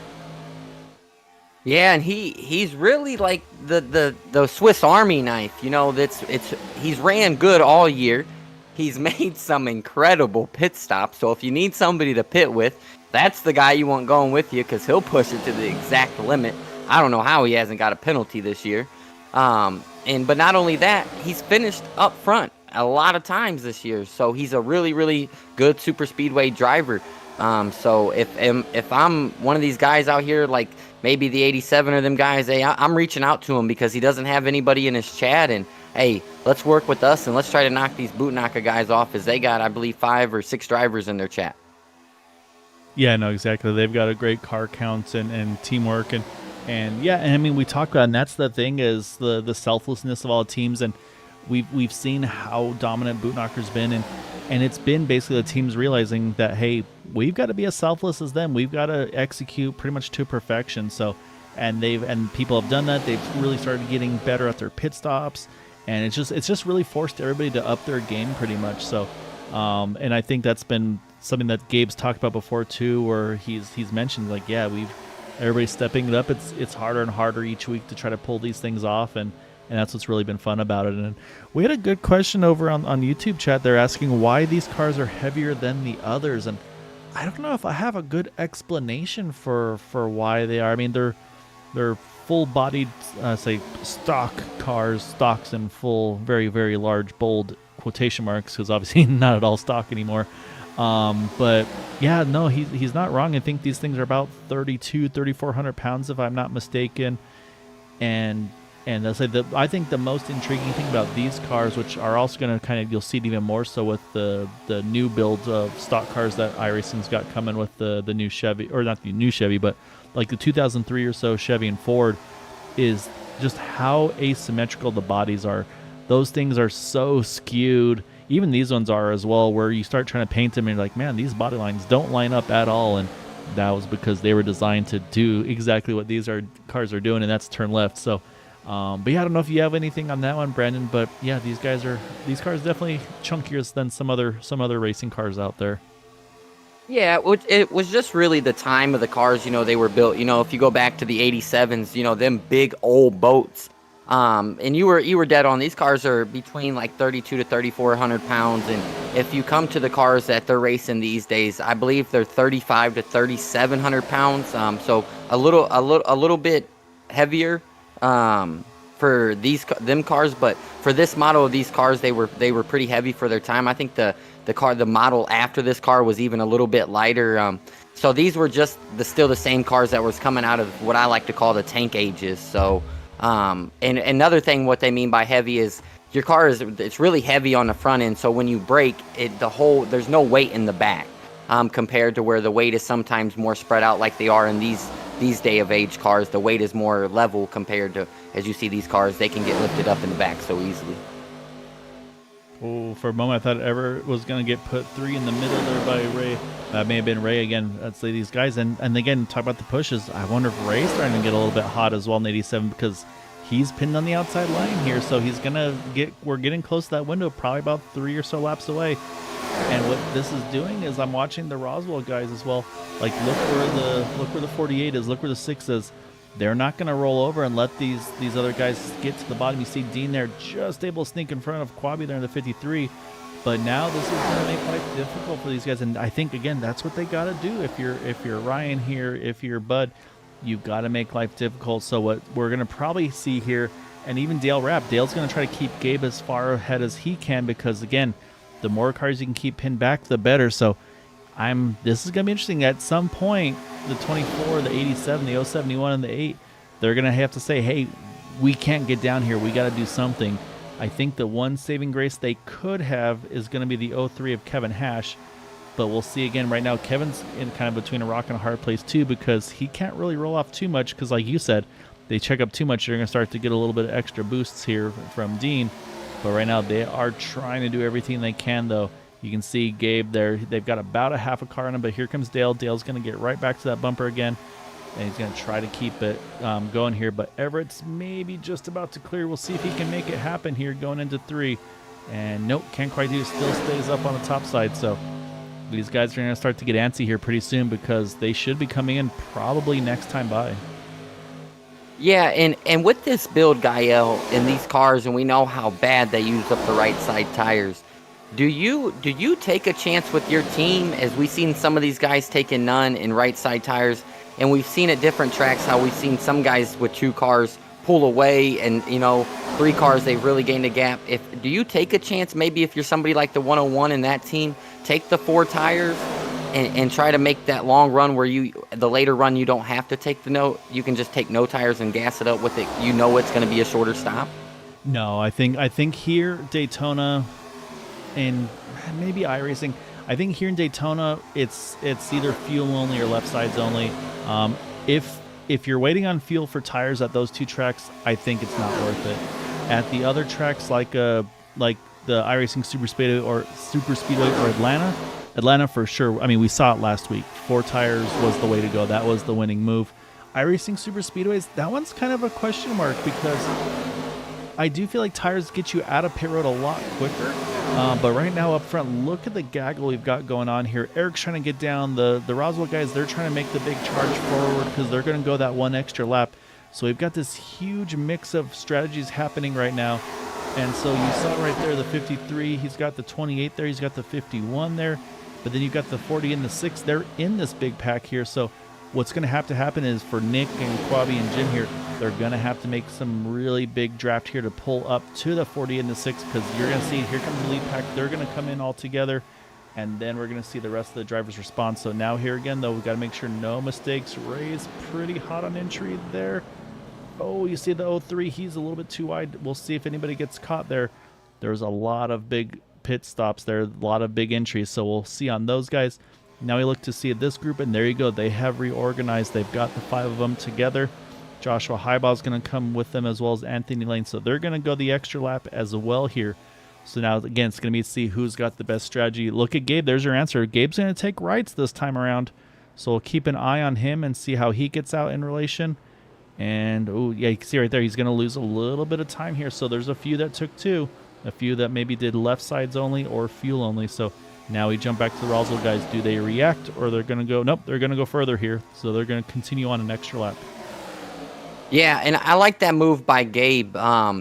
Yeah, and he's really like the Swiss Army knife. You know, he's ran good all year. He's made some incredible pit stops. So if you need somebody to pit with, that's the guy you want going with you, because he'll push it to the exact limit. I don't know how he hasn't got a penalty this year. But not only that, he's finished up front a lot of times this year. So he's a really, really good super speedway driver. So if I'm one of these guys out here, like maybe the 87 or them guys, hey, I'm reaching out to him because he doesn't have anybody in his chat. And hey, let's work with us and let's try to knock these Boot Knocker guys off, as they got, I believe, 5 or 6 drivers in their chat.
Yeah, no, exactly. They've got a great car count and teamwork, and yeah, and I mean, we talked about, and that's the thing, is the selflessness of all teams, and we've seen how dominant Boot Knocker's been, and it's been basically the teams realizing that, hey, we've got to be as selfless as them. We've got to execute pretty much to perfection. So, and people have done that. They've really started getting better at their pit stops, and it's just really forced everybody to up their game pretty much. So, and I think that's been something that Gabe's talked about before too, where he's mentioned, like, yeah, everybody's stepping it up. It's harder and harder each week to try to pull these things off, and that's what's really been fun about it. And we had a good question over on YouTube chat. They're asking why these cars are heavier than the others, and I don't know if I have a good explanation for why they are. I mean, they're full-bodied, say, stock cars, stocks in full, very, very large, bold quotation marks, because obviously not at all stock anymore. But yeah, no, he's not wrong. I think these things are about 3,400 pounds, if I'm not mistaken. And I'll say that I think the most intriguing thing about these cars, which are also going to kind of, you'll see it even more so with the new builds of stock cars that iRacing's got coming with the new Chevy, or not the new Chevy, but like the 2003 or so Chevy and Ford, is just how asymmetrical the bodies are. Those things are so skewed. Even these ones are as well, where you start trying to paint them and you're like, man, these body lines don't line up at all. And that was because they were designed to do exactly what these cars are doing, and that's turn left. So, but yeah, I don't know if you have anything on that one, Brandon. But yeah, these cars definitely chunkier than some other racing cars out there.
Yeah, it was just really the time of the cars, they were built. If you go back to the 87s, them big old boats. And you were dead on. These cars are between like 32 to 3,400 pounds, and if you come to the cars that they're racing these days, I believe they're 35 to 3,700 pounds. So a little bit heavier for them cars, but for this model of these cars, they were pretty heavy for their time. I think the model after this car was even a little bit lighter. So these were just still the same cars that was coming out of what I like to call the tank ages. So. And another thing, what they mean by heavy is your car it's really heavy on the front end. So when you brake, there's no weight in the back, compared to where the weight is sometimes more spread out like they are in these day of age cars. The weight is more level compared to, as you see these cars, they can get lifted up in the back so easily.
Oh, for a moment I thought Everett was going to get put 3 in the middle there by Ray. That may have been Ray again. Let's say these guys. And again, talk about the pushes. I wonder if Ray's starting to get a little bit hot as well in 87, because he's pinned on the outside line here. So he's going to we're getting close to that window, probably about 3 or so laps away. And what this is doing is I'm watching the Roswell guys as well. Like, look where the 48 is. Look where the 6 is. They're not going to roll over and let these other guys get to the bottom. You see Dean there just able to sneak in front of Quabi there in the 53. But now this is going to make life difficult for these guys. And I think, again, that's what they got to do. If you're Ryan here, if you're Bud, you've got to make life difficult. So what we're going to probably see here, and even Dale Rapp, Dale's going to try to keep Gabe as far ahead as he can, because, again, the more cars you can keep pinned back, the better. So this is going to be interesting. At some point, the 24, the 87, the 071, and the 8, they're going to have to say, hey, we can't get down here. We got to do something. I think the one saving grace they could have is going to be the 03 of Kevin Hash. But we'll see again. Right now, Kevin's in kind of between a rock and a hard place, too, because he can't really roll off too much because, like you said, they check up too much. You're going to start to get a little bit of extra boosts here from Dean. But right now, they are trying to do everything they can, though. You can see Gabe there. They've got about a half a car on him, but here comes Dale. Dale's going to get right back to that bumper again, and he's going to try to keep it going here. But Everett's maybe just about to clear. We'll see if he can make it happen here going into 3. And nope, can't quite do it. Still stays up on the top side, so these guys are going to start to get antsy here pretty soon because they should be coming in probably next time by.
Yeah, and with this build, Gael, in these cars, and we know how bad they use up the right side tires, do you take a chance with your team, as we've seen some of these guys taking none in right side tires, and we've seen at different tracks how we've seen some guys with 2 cars pull away, and 3 cars they've really gained a gap. Do you take a chance, maybe if you're somebody like the 101 in that team, take the 4 tires and try to make that long run where the later run you don't have to take you can just take no tires and gas it up with it. It's going to be a shorter stop.
No, I think here Daytona and maybe iRacing. I think here in Daytona it's either fuel only or left sides only. If you're waiting on fuel for tires at those 2 tracks, I think it's not worth it. At the other tracks like the iRacing Superspeedway or Atlanta for sure. I mean, we saw it last week. 4 tires was the way to go. That was the winning move. iRacing Superspeedways, that one's kind of a question mark because I do feel like tires get you out of pit road a lot quicker. But right now up front, look at the gaggle we've got going on here. Eric's trying to get down. The Roswell guys, they're trying to make the big charge forward because they're going to go that 1 extra lap. So we've got this huge mix of strategies happening right now. And so you saw right there the 53. He's got the 28 there. He's got the 51 there. But then you've got the 40 and the 6. They're in this big pack here. So what's going to have to happen is for Nick and Quabi and Jim here, they're going to have to make some really big draft here to pull up to the 40 and the 6 because you're going to see here comes the lead pack. They're going to come in all together, and then we're going to see the rest of the drivers respond. So now here again, though, we've got to make sure no mistakes. Ray's pretty hot on entry there. Oh, you see the 03. He's a little bit too wide. We'll see if anybody gets caught there. There's a lot of big pit stops there, a lot of big entries, so we'll see on those guys. Now we look to see this group, and there you go. They have reorganized. They've got the 5 of them together. Joshua Highball is going to come with them as well as Anthony Lane, so they're going to go the extra lap as well here. So now, again, it's going to be to see who's got the best strategy. Look at Gabe. There's your answer. Gabe's going to take rights this time around, so we'll keep an eye on him and see how he gets out in relation. And, oh, yeah, you can see right there, he's going to lose a little bit of time here. So there's a few that took 2, a few that maybe did left sides only or fuel only. So now we jump back to the Roswell guys. Do they react or they're going to go? Nope, they're going to go further here. So they're going to continue on an extra lap.
Yeah, and I like that move by Gabe.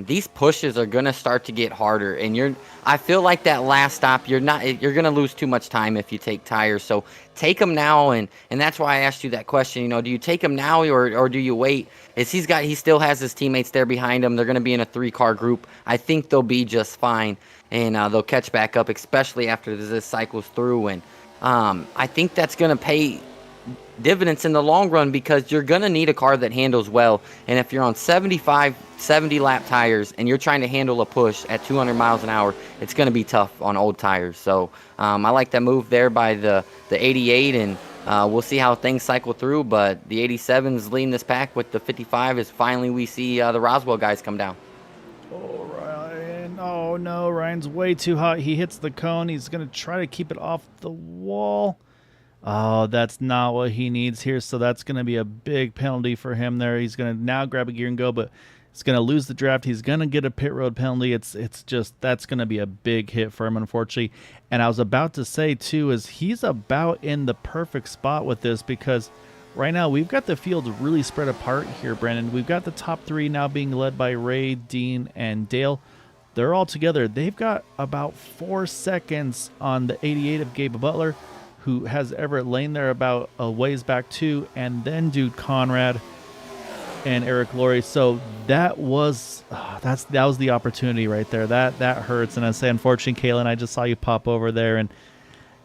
These pushes are gonna start to get harder, and I feel like that last stop, you're gonna lose too much time if you take tires. So take them now, and that's why I asked you that question. Do you take them now or do you wait? He still has his teammates there behind him. They're gonna be in a 3-car group. I think they'll be just fine, and they'll catch back up, especially after this cycles through. And I think that's gonna pay dividends in the long run because you're going to need a car that handles well. And if you're on 70 lap tires and you're trying to handle a push at 200 miles an hour, it's going to be tough on old tires. So I like that move there by the 88, and we'll see how things cycle through. But the 87's leading this pack with the 55 as finally we see the Roswell guys come down.
Oh, Ryan. Oh, no. Ryan's way too hot. He hits the cone. He's going to try to keep it off the wall. Oh, that's not what he needs here, so that's going to be a big penalty for him there. He's going to now grab a gear and go, but he's going to lose the draft. He's going to get a pit road penalty. It's just, that's going to be a big hit for him, unfortunately. And I was about to say, too, is he's about in the perfect spot with this because right now we've got the field really spread apart here, Brandon. We've got the top 3 now being led by Ray, Dean, and Dale. They're all together. They've got about 4 seconds on the 88 of Gabe Butler, who has Everett Lane there about a ways back too, and then Dude Conrad and Eric Laurie. So that was that was the opportunity right there. That hurts. And I say, unfortunately, Kalen, I just saw you pop over there, and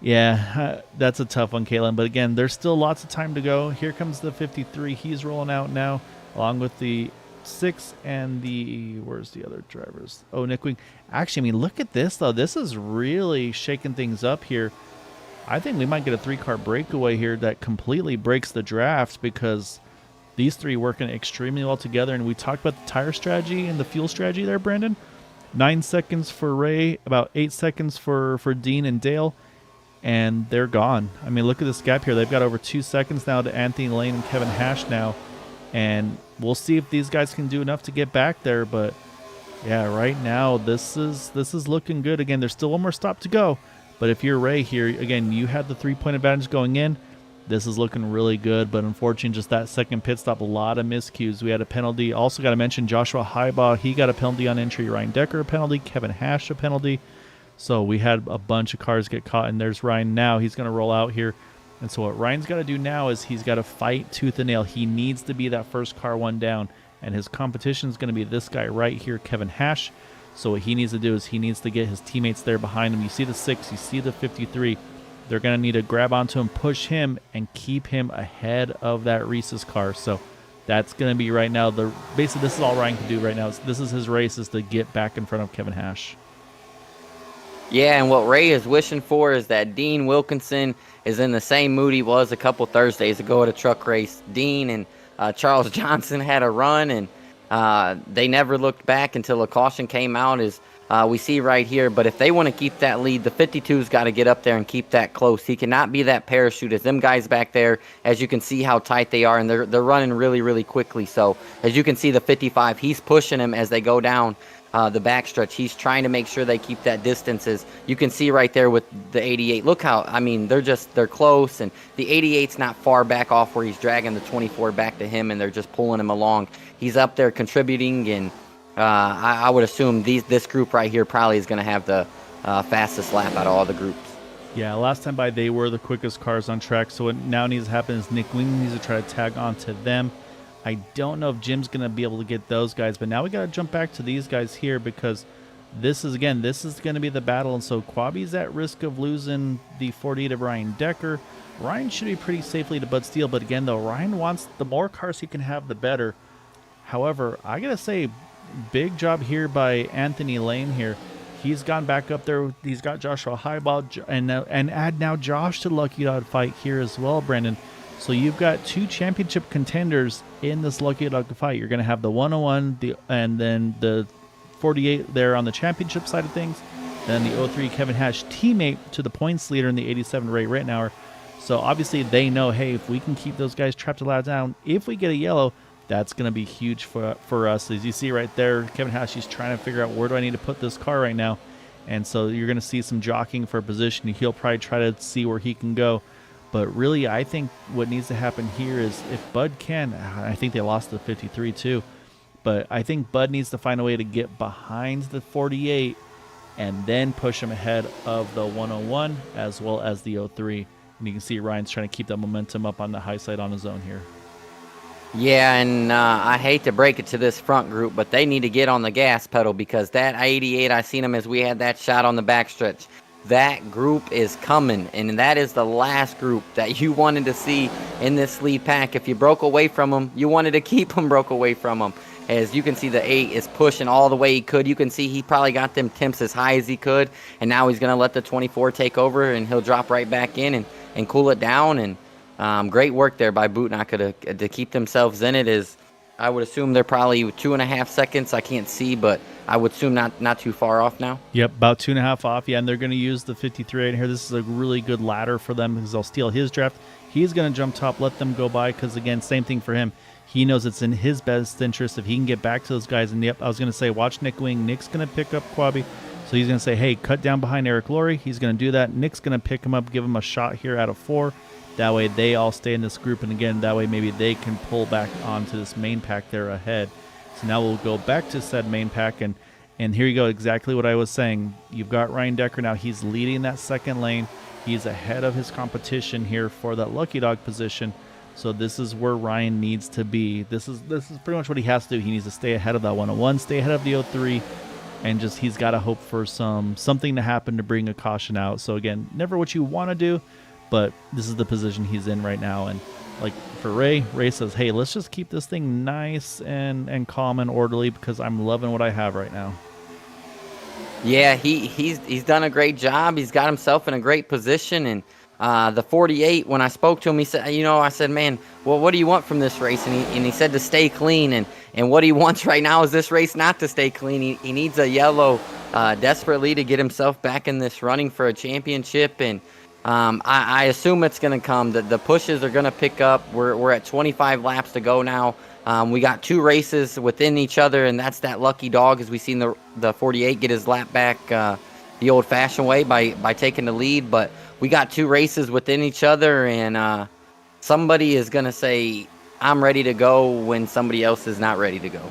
yeah, that's a tough one, Kalen. But again, there's still lots of time to go. Here comes the 53. He's rolling out now. along with the 6 and the, where's the other drivers? Oh, Nick Wing. Actually, I mean, look at this, though. This is really shaking things up here. I think we might get a 3-car breakaway here that completely breaks the draft, because these three working extremely well together. And we talked about the tire strategy and the fuel strategy there, Brandon. 9 seconds for Ray, about 8 seconds for Dean and Dale, and they're gone. I mean, look at this gap here. They've got over 2 seconds now to Anthony Lane and Kevin Hash now, and we'll see if these guys can do enough to get back there. But yeah, right now this is looking good. Again, there's still one more stop to go, but if you're Ray here, again, you had the 3-point advantage going in. This is looking really good, but unfortunately, just that second pit stop, a lot of miscues. We had a penalty. Also got to mention Joshua Highbaugh. He got a penalty on entry. Ryan Decker a penalty. Kevin Hash a penalty. So we had a bunch of cars get caught, and there's Ryan now. He's going to roll out here. And so what Ryan's got to do now is he's got to fight tooth and nail. He needs to be that first car one down, and his competition is going to be this guy right here, Kevin Hash. So what he needs to do is he needs to get his teammates there behind him. You see the 6, you see the 53. They're going to need to grab onto him, push him, and keep him ahead of that Reese's car. So that's going to be right now. Basically, this is all Ryan can do right now. This is his race, is to get back in front of Kevin Hash.
Yeah, and what Ray is wishing for is that Dean Wilkinson is in the same mood he was a couple Thursdays ago at a truck race. Dean and Charles Johnson had a run, and they never looked back until a caution came out, as we see right here. But if they want to keep that lead, the 52's got to get up there and keep that close. He cannot be that parachute, as them guys back there, as you can see how tight they are, and they're running really, really quickly. So as you can see, the 55, he's pushing them as they go down the backstretch. He's trying to make sure they keep that distance. As you can see right there with the 88. Look how, I mean, they're close, and the 88's not far back off where he's dragging the 24 back to him, and they're just pulling him along. He's up there contributing, and I would assume this group right here probably is going to have the fastest lap out of all the groups.
Yeah, last time by they were the quickest cars on track, so what now needs to happen is Nick Wing needs to try to tag on to them. I don't know if Jim's going to be able to get those guys, but now we got to jump back to these guys here, because this is going to be the battle. And so Quabi's at risk of losing the 48 of Ryan Decker. Ryan should be pretty safely to Bud Steele, but again, though, Ryan wants the more cars he can have, the better. However, I got to say, big job here by Anthony Lane here. He's gone back up there. He's got Joshua Highbaugh, and add now Josh to the Lucky Dog fight here as well, Brandon. So you've got 2 championship contenders in this Lucky Dog fight. You're going to have the 101 and then the 48 there on the championship side of things. Then the 03 Kevin Hash, teammate to the points leader in the 87 Ray Rittenauer. So obviously they know, hey, if we can keep those guys trapped allowed down, if we get a yellow, that's going to be huge for us. As you see right there, Kevin Hash, he's trying to figure out, where do I need to put this car right now? And so you're going to see some jockeying for position. He'll probably try to see where he can go. But really, I think what needs to happen here is, if Bud can, I think they lost the 53 too, but I think Bud needs to find a way to get behind the 48 and then push him ahead of the 101 as well as the 03. And you can see Ryan's trying to keep that momentum up on the high side on his own here.
Yeah, and I hate to break it to this front group, but they need to get on the gas pedal, because that 88, I seen him as we had that shot on the backstretch. That group is coming, and that is the last group that you wanted to see in this lead pack. If you broke away from them, you wanted to keep them broke away from them. As you can see, the 8 is pushing all the way he could. You can see he probably got them temps as high as he could, and now he's going to let the 24 take over, and he'll drop right back in and cool it down. And great work there by Bootnaka to keep themselves in it. Is, I would assume they're probably 2.5 seconds. I can't see, but I would assume not too far off now.
Yep, about 2.5 off. Yeah, and they're going to use the 53 in here. This is a really good ladder for them, because they'll steal his draft. He's going to jump top, let them go by, because, again, same thing for him. He knows it's in his best interest if he can get back to those guys. And, yep, I was going to say, watch Nick Wing. Nick's going to pick up Quabi. So he's going to say, hey, cut down behind Eric Laurie. He's going to do that. Nick's going to pick him up, give him a shot here out of 4. That way they all stay in this group, and again, that way maybe they can pull back onto this main pack there ahead. So now we'll go back to said main pack, and here you go, exactly what I was saying. You've got Ryan Decker now. He's leading that second lane. He's ahead of his competition here for that Lucky Dog position. So this is where Ryan needs to be. This is pretty much what he has to do. He needs to stay ahead of that 101, stay ahead of the 03, and just he's got to hope for something to happen to bring a caution out. So again, never what you want to do, but this is the position he's in right now. And like for Ray says, hey, let's just keep this thing nice and calm and orderly because I'm loving what I have right now.
Yeah, he's done a great job. He's got himself in a great position. And the 48, when I spoke to him, he said, I said, man, well, what do you want from this race? And he said to stay clean. And what he wants right now is this race not to stay clean. He needs a yellow desperately to get himself back in this running for a championship. And I assume it's going to come. The pushes are going to pick up. We're at 25 laps to go now. We got 2 races within each other, and that's that lucky dog, as we seen the 48 get his lap back the old-fashioned way by taking the lead. But we got 2 races within each other, and somebody is going to say, I'm ready to go when somebody else is not ready to go.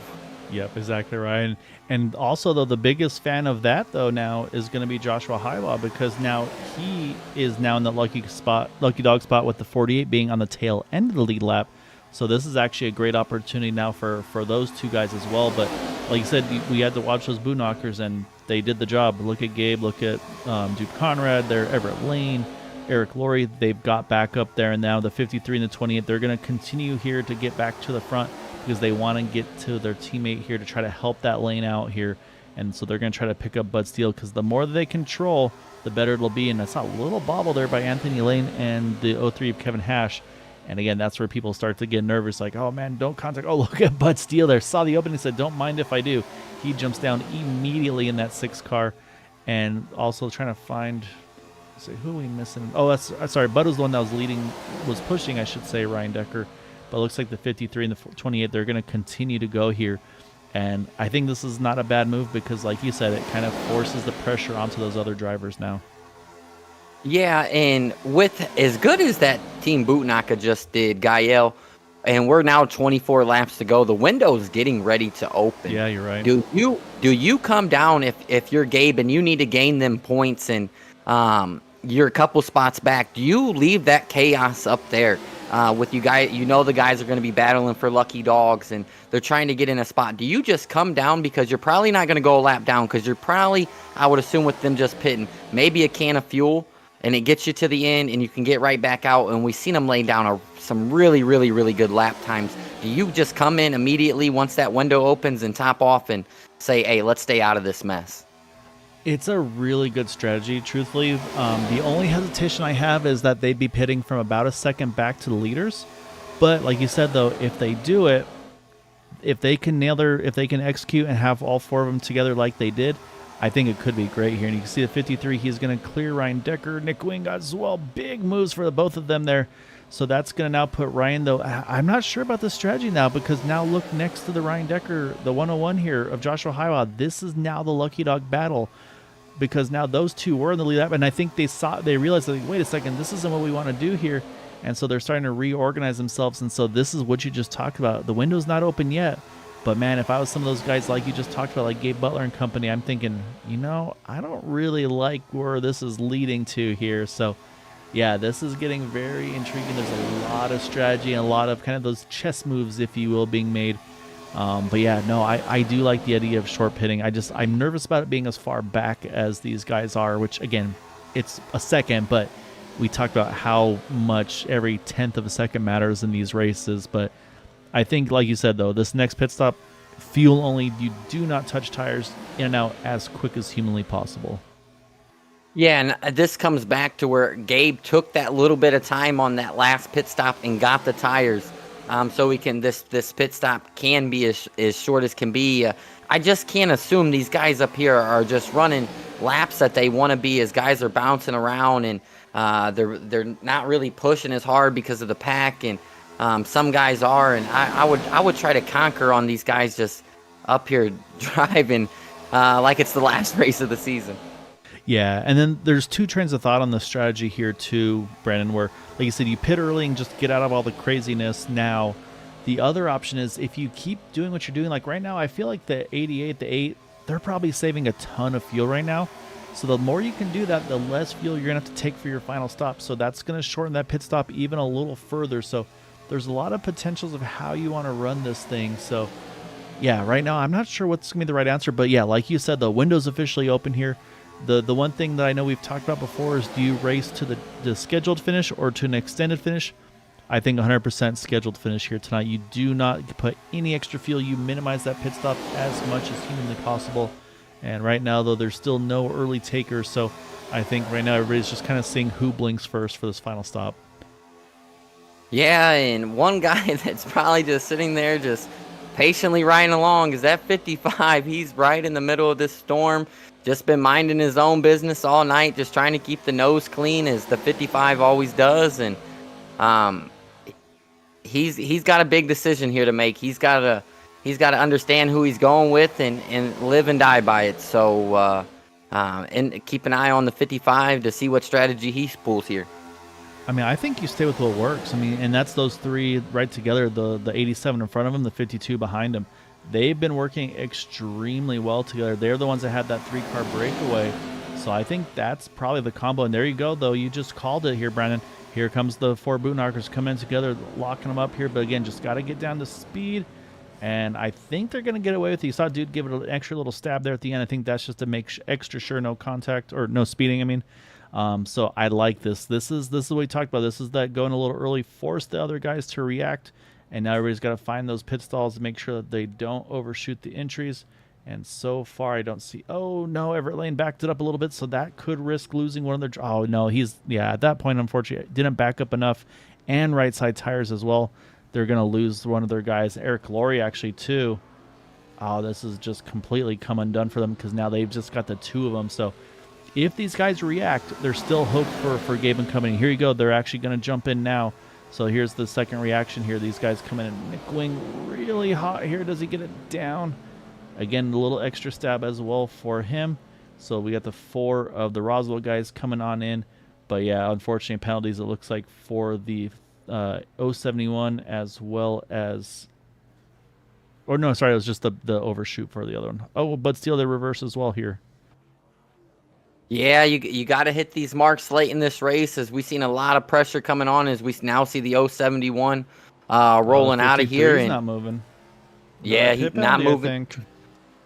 Yep, exactly right. And also, though, the biggest fan of that, though, now is going to be Joshua Highwa, because now he is now in the lucky dog spot with the 48 being on the tail end of the lead lap. So this is actually a great opportunity now for those 2 guys as well. But like you said, we had to watch those boot knockers, and they did the job. Look at Gabe, look at Duke Conrad, there, Everett Lane, Eric Laurie. They've got back up there, and now the 53 and the 28, they're going to continue here to get back to the front because they want to get to their teammate here to try to help that lane out here. And so they're going to try to pick up Bud Steele because the more that they control, the better it'll be. And that's a little bobble there by Anthony Lane and the 03 of Kevin Hash. And again, that's where people start to get nervous, like, oh, man, don't contact. Oh, look at Bud Steele there. Saw the opening, said, don't mind if I do. He jumps down immediately in that 6 car. And also trying to find, say, who are we missing? Oh, that's sorry. Bud was the one that was pushing, I should say, Ryan Decker. But it looks like the 53 and the 28, they're going to continue to go here. And I think this is not a bad move because, like you said, it kind of forces the pressure onto those other drivers now.
Yeah, and with as good as that Team Bootnaka just did, Gael, and we're now 24 laps to go, the window's getting ready to open.
Yeah, you're right.
Do you come down if you're Gabe and you need to gain them points and you're a couple spots back? Do you leave that chaos up there with you guys? The guys are going to be battling for lucky dogs and they're trying to get in a spot. Do you just come down because you're probably not going to go a lap down because you're probably, I would assume, with them just pitting, maybe a can of fuel, and it gets you to the end, and you can get right back out. And we've seen them lay down some really, really, really good lap times. Do you just come in immediately once that window opens and top off and say, hey, let's stay out of this mess?
It's a really good strategy, truthfully. The only hesitation I have is that they'd be pitting from about a second back to the leaders. But like you said, though, if they do it, if they can execute and have all 4 of them together like they did, I think it could be great here. And you can see the 53, he's going to clear Ryan Decker. Nick Wingott as well. Big moves for both of them there. So that's going to now put Ryan, though. I'm not sure about the strategy now because now look next to the Ryan Decker, the 101 here of Joshua Highwa. This is now the lucky dog battle because now those 2 were in the lead up. And I think they realized, like, wait a second, this isn't what we want to do here. And so they're starting to reorganize themselves. And so this is what you just talked about. The window's not open yet. But, man, if I was some of those guys like you just talked about, like Gabe Butler and company, I'm thinking, I don't really like where this is leading to here. So, yeah, this is getting very intriguing. There's a lot of strategy and a lot of kind of those chess moves, if you will, being made. But, yeah, no, I do like the idea of short pitting. I'm nervous about it being as far back as these guys are, which, again, it's a second. But we talked about how much every 10th of a second matters in these races. But I think, like you said, though, this next pit stop, fuel only. You do not touch tires in and out as quick as humanly possible.
Yeah, and this comes back to where Gabe took that little bit of time on that last pit stop and got the tires, so we can this pit stop can be as short as can be. I just can't assume these guys up here are just running laps that they want to be as guys are bouncing around and they're not really pushing as hard because of the pack and. Some guys are, and I would try to conquer on these guys just up here driving like it's the last race of the season.
Yeah, and then there's 2 trains of thought on the strategy here too, Brandon, where, like you said, you pit early and just get out of all the craziness now. The other option is if you keep doing what you're doing, like right now, I feel like the 88, the 8, they're probably saving a ton of fuel right now. So the more you can do that, the less fuel you're going to have to take for your final stop. So that's going to shorten that pit stop even a little further. So there's a lot of potentials of how you want to run this thing. So, yeah, right now I'm not sure what's going to be the right answer. But, yeah, like you said, the window's officially open here. The one thing that I know we've talked about before is do you race to the scheduled finish or to an extended finish? I think 100% scheduled finish here tonight. You do not put any extra fuel. You minimize that pit stop as much as humanly possible. And right now, though, there's still no early takers. So I think right now everybody's just kind of seeing who blinks first for this final stop.
Yeah, and one guy that's probably just sitting there just patiently riding along is that 55. He's right in the middle of this storm. Just been minding his own business all night, just trying to keep the nose clean as the 55 always does. And um, he's got a big decision here to make. He's got to understand who he's going with and live and die by it. So and keep an eye on the 55 to see what strategy he pulls here.
I mean, I think you stay with what works. I mean, and that's those three right together, the 87 in front of him, the 52 behind him. They've been working extremely well together. They're the ones that had that 3-car breakaway. So I think that's probably the combo. And there you go, though. You just called it here, Brandon. Here comes the 4 boot knockers coming in together, locking them up here. But again, just got to get down to speed. And I think they're going to get away with it. You saw dude give it an extra little stab there at the end. I think that's just to make extra sure no contact or no speeding, I mean. So I like this. This is what we talked about. This is that going a little early, force the other guys to react. And now everybody's got to find those pit stalls to make sure that they don't overshoot the entries. And so far, I don't see. Oh, no, Everett Lane backed it up a little bit, so that could risk losing one of their. Oh, no, at that point, unfortunately, didn't back up enough. And right side tires as well. They're going to lose one of their guys. Eric Laurie, actually, too. Oh, this is just completely come undone for them because now they've just got the 2 of them. So if these guys react, there's still hope for Gaben coming in. Here you go. They're actually going to jump in now. So here's the second reaction here. These guys come in and Nick Wing really hot here. Does he get it down? Again, a little extra stab as well for him. So we got the 4 of the Roswell guys coming on in. But yeah, unfortunately, penalties it looks like for the 071 as well as... Or no, sorry, it was just the overshoot for the other one. Oh, but still they reverse as well here.
Yeah, you got to hit these marks late in this race as we've seen a lot of pressure coming on as we now see the 071 rolling out of here.
He's not moving.
Yeah, he's not moving.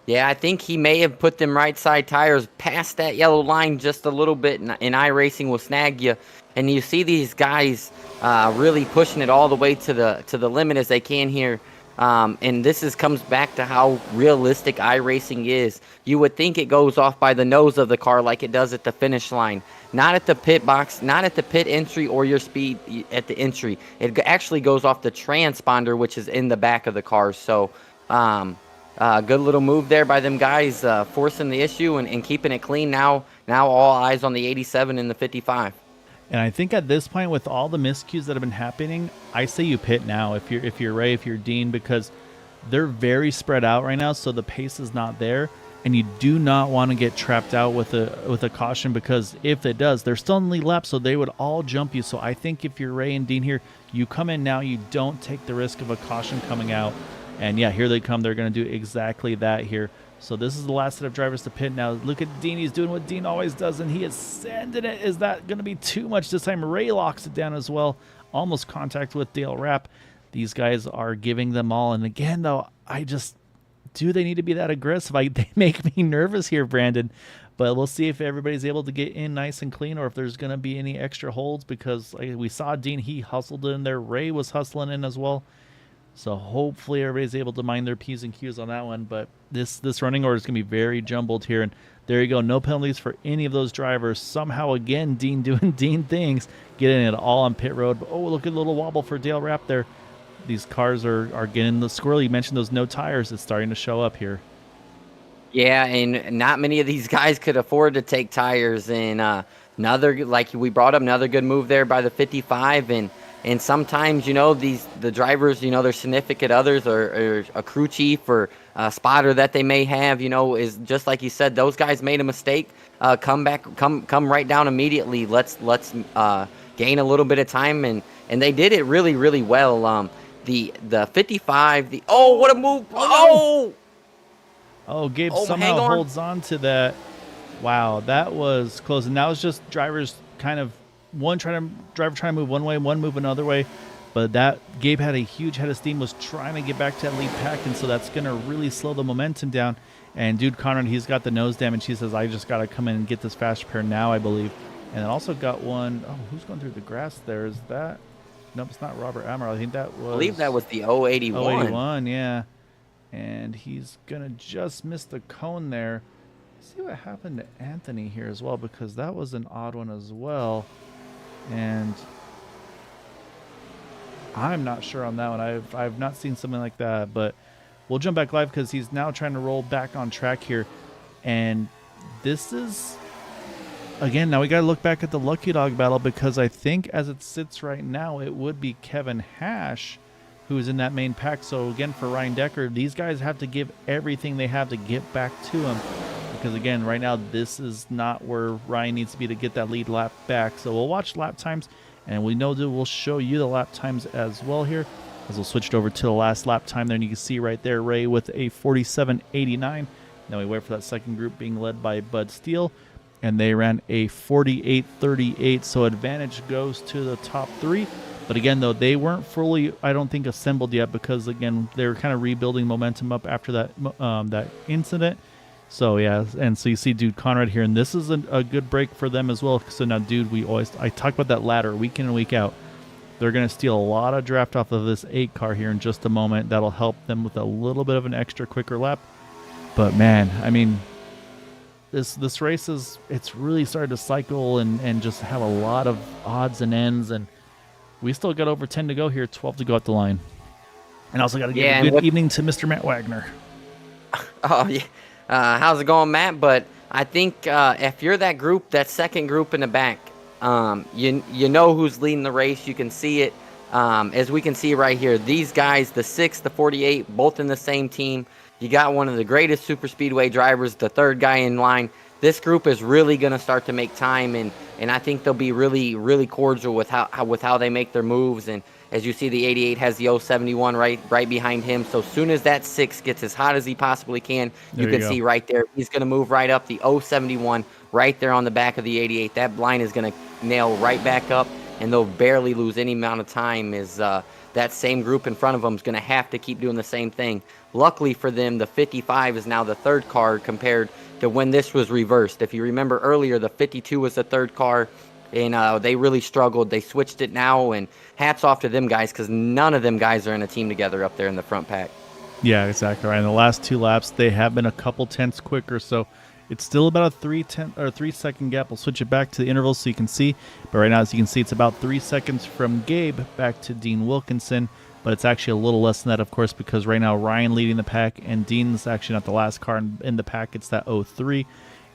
Yeah, I think he may have put them right side tires past that yellow line just a little bit, and iRacing will snag you. And you see these guys really pushing it all the way to the limit as they can here. And this comes back to how realistic iRacing is. You would think it goes off by the nose of the car like it does at the finish line. Not at the pit box, not at the pit entry or your speed at the entry. It actually goes off the transponder, which is in the back of the car. So good little move there by them guys, forcing the issue and keeping it clean. Now all eyes on the 87 and the 55.
And I think at this point, with all the miscues that have been happening, I say you pit now if you're Ray, if you're Dean, because they're very spread out right now, so the pace is not there, and you do not want to get trapped out with a caution, because if it does, they're still in the lead lap, so they would all jump you. So I think if you're Ray and Dean here, you come in now, you don't take the risk of a caution coming out, and yeah, here they come. They're going to do exactly that here. So this is the last set of drivers to pit now. Look at Dean. He's doing what Dean always does, and he is sending it. Is that going to be too much? This time Ray locks it down as well. Almost contact with Dale Rapp. These guys are giving them all. And again, though, do they need to be that aggressive? They make me nervous here, Brandon. But we'll see if everybody's able to get in nice and clean or if there's going to be any extra holds, because we saw Dean, he hustled in there. Ray was hustling in as well. So hopefully everybody's able to mind their P's and Q's on that one. But this running order is going to be very jumbled here. And there you go. No penalties for any of those drivers. Somehow, again, Dean doing Dean things, getting it all on pit road. But, oh, look at a little wobble for Dale Rapp there. These cars are getting the squirrely. You mentioned those no tires. It's starting to show up here.
Yeah, and not many of these guys could afford to take tires. And another, like we brought up, another good move there by the 55. And sometimes, the drivers, their significant others or a crew chief or a spotter that they may have, is just like you said, those guys made a mistake. Come back, come right down immediately. Let's gain a little bit of time, and they did it really, really well. The 55, what a move!
Gabe somehow holds on to that. Wow, that was close. And now it's just drivers kind of. Driver trying to move one way, one move another way, but that Gabe had a huge head of steam, was trying to get back to that lead pack, and so that's going to really slow the momentum down. And dude Conrad, he's got the nose damage. He says, I just got to come in and get this fast repair now, I believe. And then also got one, who's going through the grass there? Is that Nope, it's not Robert Amaral. I think that was.
I believe that was the 081.
081, yeah. And he's going to just miss the cone there. Let's see what happened to Anthony here as well, because that was an odd one as well. And I'm not sure on that one. I've not seen something like that, but we'll jump back live because he's now trying to roll back on track here. And this is, again, now we got to look back at the Lucky Dog battle, because I think as it sits right now, it would be Kevin Hash who is in that main pack. So again, for Ryan Decker, these guys have to give everything they have to get back to him, because again, right now, this is not where Ryan needs to be to get that lead lap back. So we'll watch lap times, and we know that we'll show you the lap times as well here, as we'll switch it over to the last lap time there, and you can see right there Ray with a 47.89. Now we wait for that second group being led by Bud Steele, and they ran a 48.38, so advantage goes to the top three. But again, though, they weren't fully, I don't think, assembled yet, because again, they were kind of rebuilding momentum up after that that incident. So yeah, and so you see Dude Conrad here, and this is a good break for them as well. So now, Dude, I talk about that ladder week in and week out. They're going to steal a lot of draft off of this 8 car here in just a moment. That'll help them with a little bit of an extra quicker lap. But man, I mean, this race it's really started to cycle and just have a lot of odds and ends, and we still got over 10 to go here, 12 to go at the line. And also got to give a good evening to Mr. Matt Wagner.
Oh, yeah. How's it going, Matt? But I think if you're that group, that second group in the back, you know who's leading the race. You can see it. As we can see right here, these guys, the 6, the 48, both in the same team. You got one of the greatest super speedway drivers, the third guy in line. This group is really going to start to make time, and I think they'll be really, really cordial with how they make their moves. And as you see, the 88 has the 071 right behind him. So as soon as that 6 gets as hot as he possibly can, you can see right there, he's going to move right up the 071 right there on the back of the 88. That blind is going to nail right back up, and they'll barely lose any amount of time as that same group in front of them is going to have to keep doing the same thing. Luckily for them, the 55 is now the third car compared to when this was reversed. If you remember earlier, the 52 was the third car, and they really struggled. They switched it now, and hats off to them guys, because none of them guys are in a team together up there in the front pack.
Yeah, exactly right. In the last 2 laps, they have been a couple tenths quicker, so it's still about a 3-second gap. We'll switch it back to the intervals so you can see. But right now, as you can see, it's about 3 seconds from Gabe back to Dean Wilkinson. But it's actually a little less than that, of course, because right now Ryan leading the pack, and Dean's actually not the last car in the pack. It's that 03.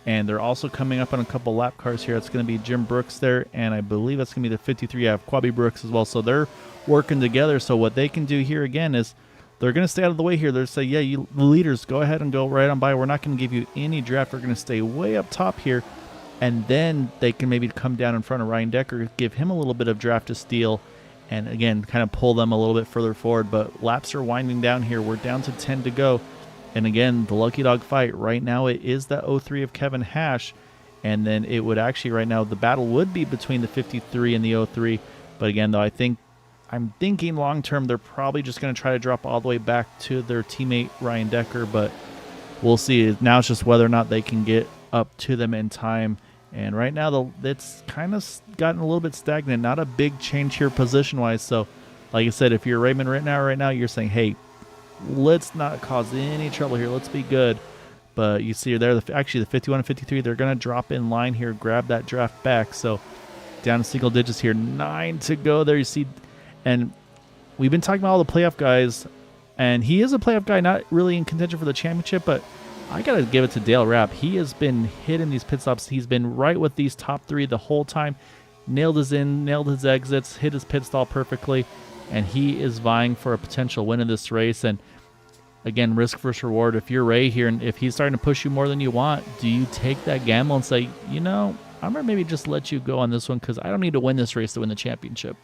And they're also coming up on a couple lap cars here. It's going to be Jim Brooks there, and I believe that's going to be the 53. Yeah, Quabi Brooks as well. So they're working together. So what they can do here again is they're going to stay out of the way here. They're say, yeah, you the leaders, go ahead and go right on by. We're not going to give you any draft. We're going to stay way up top here. And then they can maybe come down in front of Ryan Decker, give him a little bit of draft to steal, and again, kind of pull them a little bit further forward. But laps are winding down here. We're down to 10 to go. And again, the Lucky Dog fight right now, it is that 03 of Kevin Hash. And then it would actually right now, the battle would be between the 53 and the 03. But again, though, I'm thinking long term, they're probably just going to try to drop all the way back to their teammate Ryan Decker. But we'll see. Now it's just whether or not they can get up to them in time. And right now, it's kind of gotten a little bit stagnant. Not a big change here position-wise. So, like I said, if you're Raymond right now, you're saying, hey, let's not cause any trouble here. Let's be good. But you see there, actually the 51 and 53, they're going to drop in line here, grab that draft back. So down to single digits here, 9 to go there. You see, and we've been talking about all the playoff guys, and he is a playoff guy, not really in contention for the championship, but I got to give it to Dale Rapp. He has been hitting these pit stops. He's been right with these top 3 the whole time. Nailed his exits, hit his pit stall perfectly, and he is vying for a potential win in this race. And again, risk versus reward. If you're Ray here, and if he's starting to push you more than you want, do you take that gamble and say, I'm going to maybe just let you go on this one because I don't need to win this race to win the championship?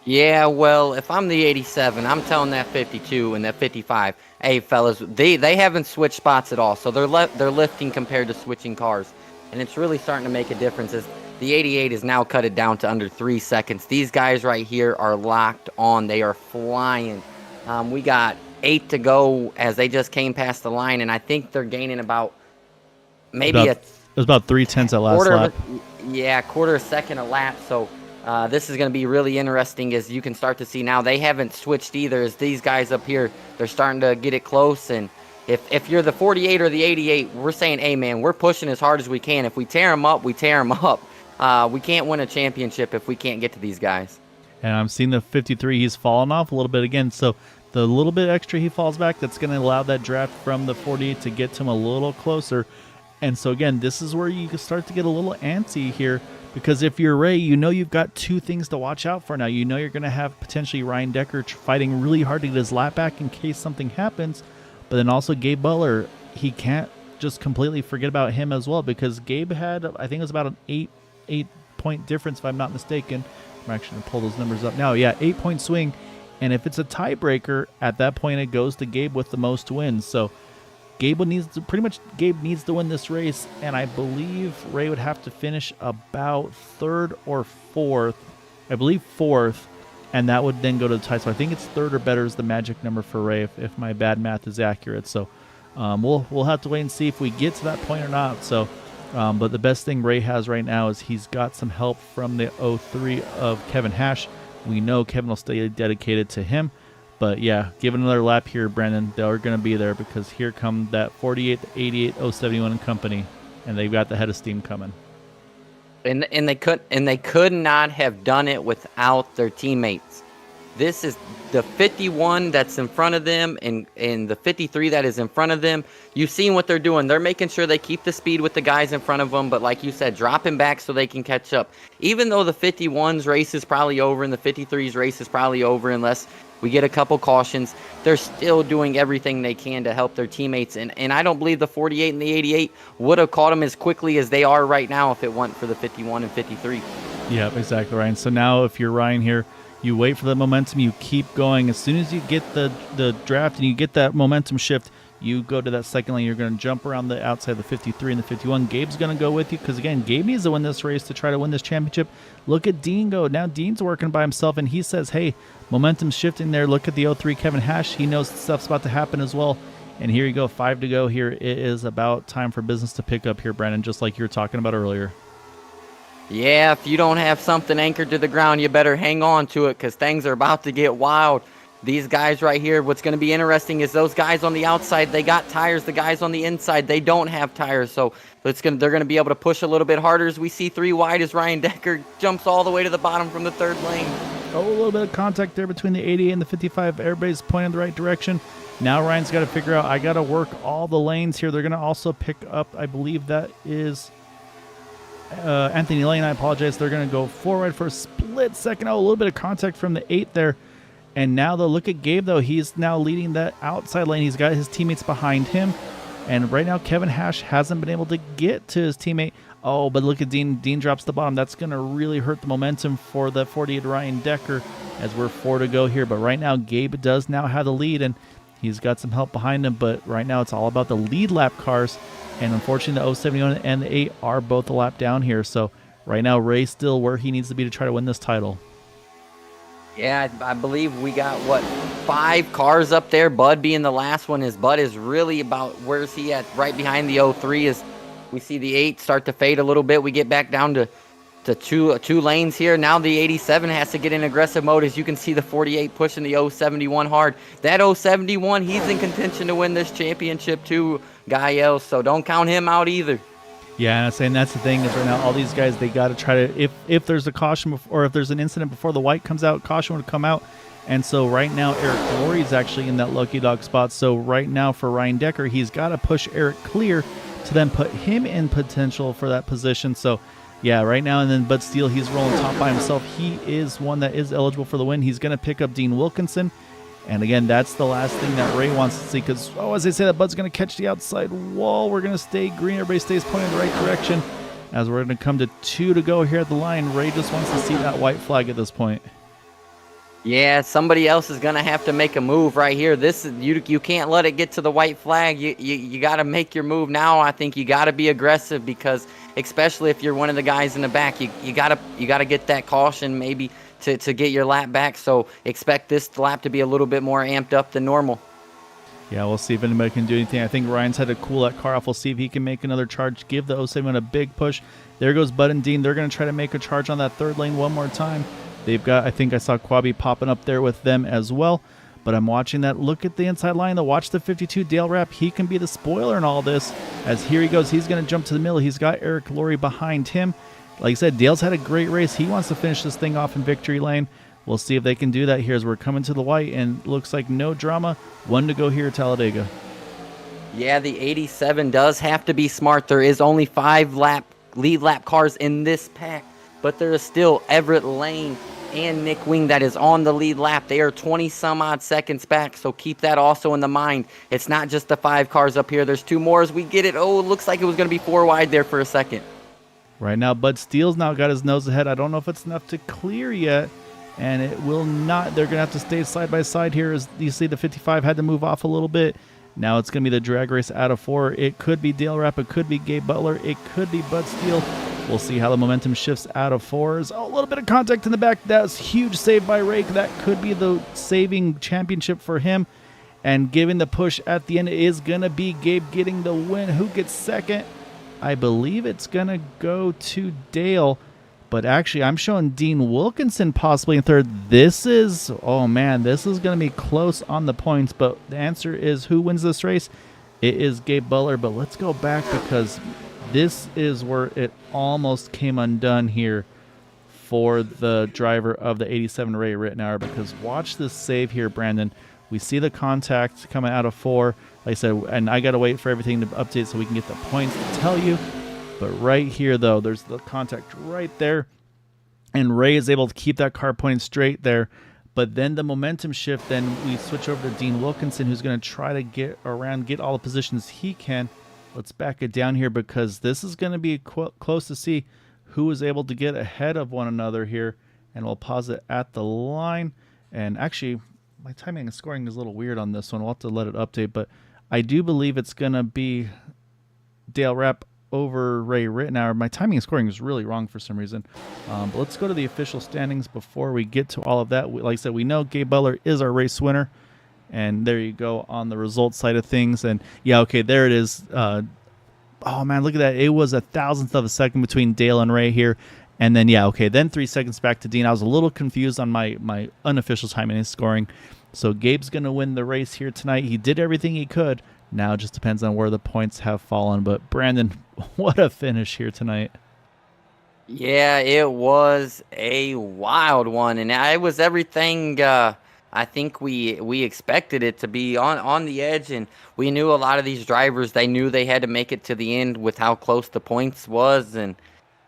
Yeah, well, if I'm the 87, I'm telling that 52 and that 55, hey, fellas, they haven't switched spots at all, so they're lifting compared to switching cars, and it's really starting to make a difference. As the 88 is now cut it down to under 3 seconds. These guys right here are locked on. They are flying. We got 8 to go as they just came past the line, and I think they're gaining about maybe
it was about 3/10 at last lap.
Quarter of a second a lap, so This is going to be really interesting, as you can start to see now. They haven't switched either, as these guys up here, they're starting to get it close. And if you're the 48 or the 88, we're saying, hey, man, we're pushing as hard as we can. If we tear them up, we tear them up. We can't win a championship if we can't get to these guys.
And I'm seeing the 53. He's fallen off a little bit again. So the little bit extra he falls back, that's going to allow that draft from the 48 to get to him a little closer. And so, again, this is where you can start to get a little antsy here. Because if you're Ray, you know you've got two things to watch out for now. You know you're going to have potentially Ryan Decker fighting really hard to get his lap back in case something happens. But then also Gabe Butler, he can't just completely forget about him as well. Because Gabe had, I think it was about an 8-point difference, if I'm not mistaken. I'm actually going to pull those numbers up now. Yeah, 8-point swing. And if it's a tiebreaker, at that point it goes to Gabe with the most wins. So Gabe needs to win this race, and I believe Ray would have to finish about third or fourth. I believe fourth, and that would then go to the tie. So I think it's third or better is the magic number for Ray, if my bad math is accurate. So we'll have to wait and see if we get to that point or not. So, but the best thing Ray has right now is he's got some help from the 03 of Kevin Hash. We know Kevin will stay dedicated to him. But yeah, give it another lap here, Brendan. They're going to be there because here come that 48, 88, 071 and company, and they've got the head of steam coming.
And they could not have done it without their teammates. This is the 51 that's in front of them and the 53 that is in front of them. You've seen what they're doing. They're making sure they keep the speed with the guys in front of them, but like you said, dropping back so they can catch up. Even though the 51's race is probably over and the 53's race is probably over unless we get a couple cautions, they're still doing everything they can to help their teammates. And I don't believe the 48 and the 88 would have caught them as quickly as they are right now if it weren't for the 51 and 53.
Yeah, exactly, Ryan. So now if you're Ryan here, you wait for the momentum, you keep going. As soon as you get the draft and you get that momentum shift, you go to that second lane. You're going to jump around the outside of the 53 and the 51. Gabe's going to go with you because, again, Gabe needs to win this race to try to win this championship. Look at Dean go. Now Dean's working by himself, and he says, hey, momentum's shifting there. Look at the 03 Kevin Hash. He knows stuff's about to happen as well. And here you go, 5 to go here. It is about time for business to pick up here, Brandon, just like you were talking about earlier.
Yeah, if you don't have something anchored to the ground, you better hang on to it because things are about to get wild. These guys right here, what's going to be interesting is those guys on the outside, they got tires. The guys on the inside, they don't have tires. So they're going to be able to push a little bit harder as we see 3 wide as Ryan Decker jumps all the way to the bottom from the third lane.
Oh, a little bit of contact there between the 88 and the 55. Everybody's pointing in the right direction. Now Ryan's got to figure out, I got to work all the lanes here. They're going to also pick up, I believe that is Anthony Lane. I apologize. They're going to go forward for a split second. Oh, a little bit of contact from the 8 there. And now, though, look at Gabe, though. He's now leading that outside lane. He's got his teammates behind him. And right now, Kevin Hash hasn't been able to get to his teammate. Oh, but look at Dean. Dean drops the bottom. That's going to really hurt the momentum for the 48 Ryan Decker as we're 4 to go here. But right now, Gabe does now have the lead, and he's got some help behind him. But right now, it's all about the lead lap cars. And unfortunately, the 071 and the 8 are both a lap down here. So right now, Ray's still where he needs to be to try to win this title.
Yeah, I believe we got, 5 cars up there, Bud being the last one. Bud is really about, where's he at? Right behind the 03 is, we see the 8 start to fade a little bit. We get back down to two lanes here. Now the 87 has to get in aggressive mode. As you can see, the 48 pushing the 071 hard. That 071, he's in contention to win this championship too, Gael, so don't count him out either.
Yeah, and I'm saying that's the thing is right now all these guys, they got to try to, if there's a caution or if there's an incident before the white comes out, caution would come out. And so right now Eric Glory is actually in that lucky dog spot. So right now for Ryan Decker, he's got to push Eric clear to then put him in potential for that position. So yeah, right now, and then Bud Steele, he's rolling top by himself. He is one that is eligible for the win. He's going to pick up Dean Wilkinson. And again, that's the last thing that Ray wants to see because, as they say, that Bud's going to catch the outside wall. We're going to stay green. Everybody stays pointing in the right direction. As we're going to come to 2 to go here at the line, Ray just wants to see that white flag at this point.
Yeah, somebody else is going to have to make a move right here. This is, you can't let it get to the white flag. You got to make your move now. I think you got to be aggressive because, especially if you're one of the guys in the back, you got to get that caution maybe to get your lap back. So expect this lap to be a little bit more amped up than normal.
Yeah, we'll see if anybody can do anything. I think Ryan's had to cool that car off. We'll see if he can make another charge, give the 07 a big push. There goes Bud and Dean. They're going to try to make a charge on that third lane one more time. They've got, I think I saw Quabi popping up there with them as well. But I'm watching that. Look at the inside line, though. Watch the 52 Dale Rapp. He can be the spoiler in all this. As here he goes. He's going to jump to the middle. He's got Eric Laurie behind him. Like I said, Dale's had a great race. He wants to finish this thing off in victory lane. We'll see if they can do that here as we're coming to the white. And looks like no drama. One to go here at Talladega.
Yeah, the 87 does have to be smart. There is only 5 lead lap cars in this pack. But there is still Everett Lane and Nick Wing that is on the lead lap. They are 20 some odd seconds back, so keep that also in the mind. It's not just the 5 cars up here. There's 2 more as we get it. Oh, it looks like it was going to be 4 wide there for a second.
Right now, Bud Steele's now got his nose ahead. I don't know if it's enough to clear yet, and it will not. They're going to have to stay side by side here. As you see, the 55 had to move off a little bit. Now it's going to be the drag race out of 4. It could be Dale Rapp. It could be Gabe Butler. It could be Bud Steele. We'll see how the momentum shifts out of 4s. Oh, a little bit of contact in the back. That was huge save by Rake. That could be the saving championship for him. And giving the push at the end is going to be Gabe getting the win. Who gets second? I believe it's going to go to Dale. But actually, I'm showing Dean Wilkinson possibly in third. This is, oh man, this is going to be close on the points. But the answer is who wins this race? It is Gabe Butler. But let's go back because this is where it almost came undone here for the driver of the 87 Ray Rittenauer, because watch this save here, Brandon. We see the contact coming out of 4. Like I said, and I got to wait for everything to update so we can get the points to tell you. But right here, though, there's the contact right there. And Ray is able to keep that car pointing straight there. But then the momentum shift, then we switch over to Dean Wilkinson, who's going to try to get around, get all the positions he can. Let's back it down here because this is going to be close to see who is able to get ahead of one another here. And we'll pause it at the line. And actually, my timing and scoring is a little weird on this one. We'll have to let it update. But I do believe it's going to be Dale Rapp over Ray Rittenauer. My timing and scoring is really wrong for some reason. But let's go to the official standings before we get to all of that. Like I said, we know Gabe Butler is our race winner. And there you go on the results side of things. And yeah, okay, there it is. Oh man, look at that. It was 1,000th of a second between Dale and Ray here. And then, yeah, okay, then 3 seconds back to Dean. I was a little confused on my unofficial timing and scoring. So Gabe's going to win the race here tonight. He did everything he could. Now it just depends on where the points have fallen. But Brandon, what a finish here tonight.
Yeah, it was a wild one. And it was everything I think we expected it to be on the edge. And we knew a lot of these drivers, they knew they had to make it to the end with how close the points was. And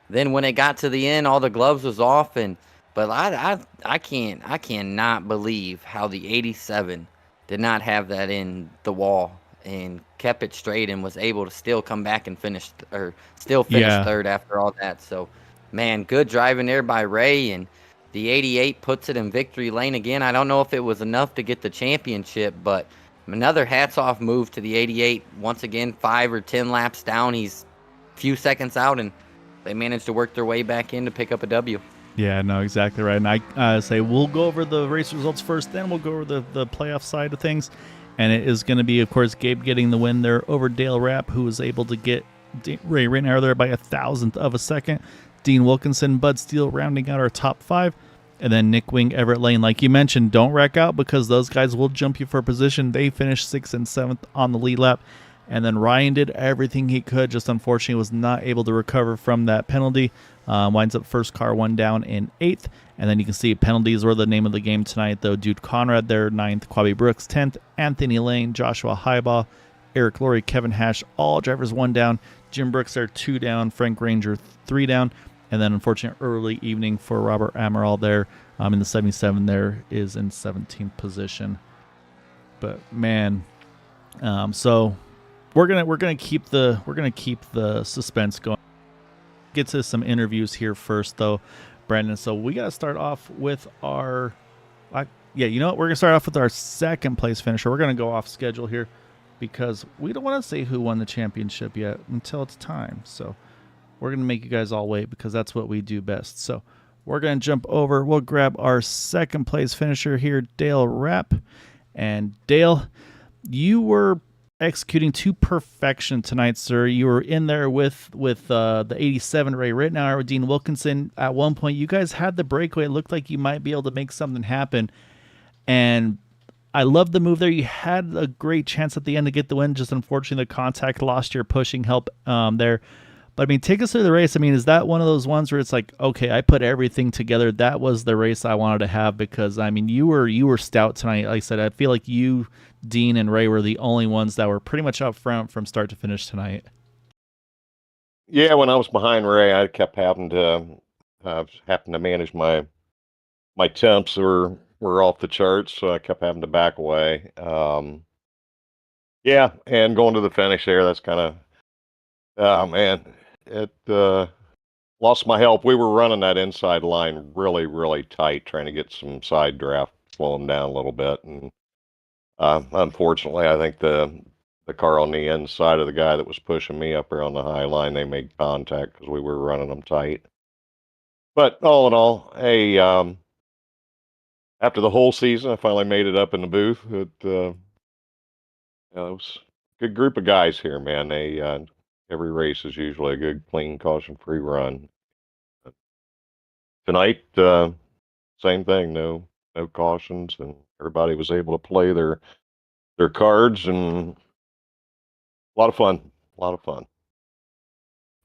then when it got to the end, all the gloves was off. But I cannot believe how the 87 did not have that in the wall and kept it straight and was able to still come back and finish third after all that. So, man, good driving there by Ray, and the 88 puts it in victory lane again. I don't know if it was enough to get the championship, but another hats-off move to the 88. Once again, 5 or 10 laps down. He's a few seconds out, and they managed to work their way back in to pick up a W.
Yeah, no, exactly right. And I say we'll go over the race results first, then we'll go over the playoff side of things. And it is going to be, of course, Gabe getting the win there over Dale Rapp, who was able to get Ray Rittenauer there by 1,000th of a second. Dean Wilkinson, Bud Steele rounding out our top 5. And then Nick Wing, Everett Lane. Like you mentioned, don't rack out because those guys will jump you for position. They finished 6th and 7th on the lead lap. And then Ryan did everything he could, just unfortunately was not able to recover from that penalty. Winds up first car, 1 down in 8th. And then you can see penalties were the name of the game tonight, though. Dude Conrad there, 9th. Quabi Brooks, 10th. Anthony Lane, Joshua Highball, Eric Laurie, Kevin Hash, all drivers 1 down. Jim Brooks there, 2 down. Frank Ranger, 3 down. And then, unfortunate early evening for Robert Amaral there in the 77 there is in 17th position. But, man, so we're gonna keep the suspense going. Get to some interviews here first, though, Brandon. So we got to start off with our, you know what? We're gonna start off with our 2nd place finisher. We're gonna go off schedule here because we don't want to say who won the championship yet until it's time. So we're gonna make you guys all wait because that's what we do best. So we're gonna jump over. We'll grab our 2nd place finisher here, Dale Rapp. And Dale, you were executing to perfection tonight, sir. You were in there with the 87 Ray Rittenauer, Dean Wilkinson. At one point, you guys had the breakaway. It looked like you might be able to make something happen. And I love the move there. You had a great chance at the end to get the win. Just unfortunately, the contact lost your pushing help there. But I mean, take us through the race. I mean, is that one of those ones where it's like, okay, I put everything together. That was the race I wanted to have because I mean, you were stout tonight. Like I said, I feel like you, Dean, and Ray were the only ones that were pretty much up front from start to finish tonight.
Yeah, when I was behind Ray, I kept having to manage my temps were off the charts, so I kept having to back away. Yeah, and going to the finish there, that's kind of, oh man, it lost my help. We were running that inside line really, really tight, trying to get some side draft, slow them down a little bit, and unfortunately, I think the car on the inside of the guy that was pushing me up there on the high line, they made contact because we were running them tight. But all in all, hey, after the whole season, I finally made it up in the booth. It was a good group of guys here, man. They every race is usually a good, clean, caution-free run. Tonight, same thing. No cautions, and everybody was able to play their cards, and a lot of fun. A lot of fun.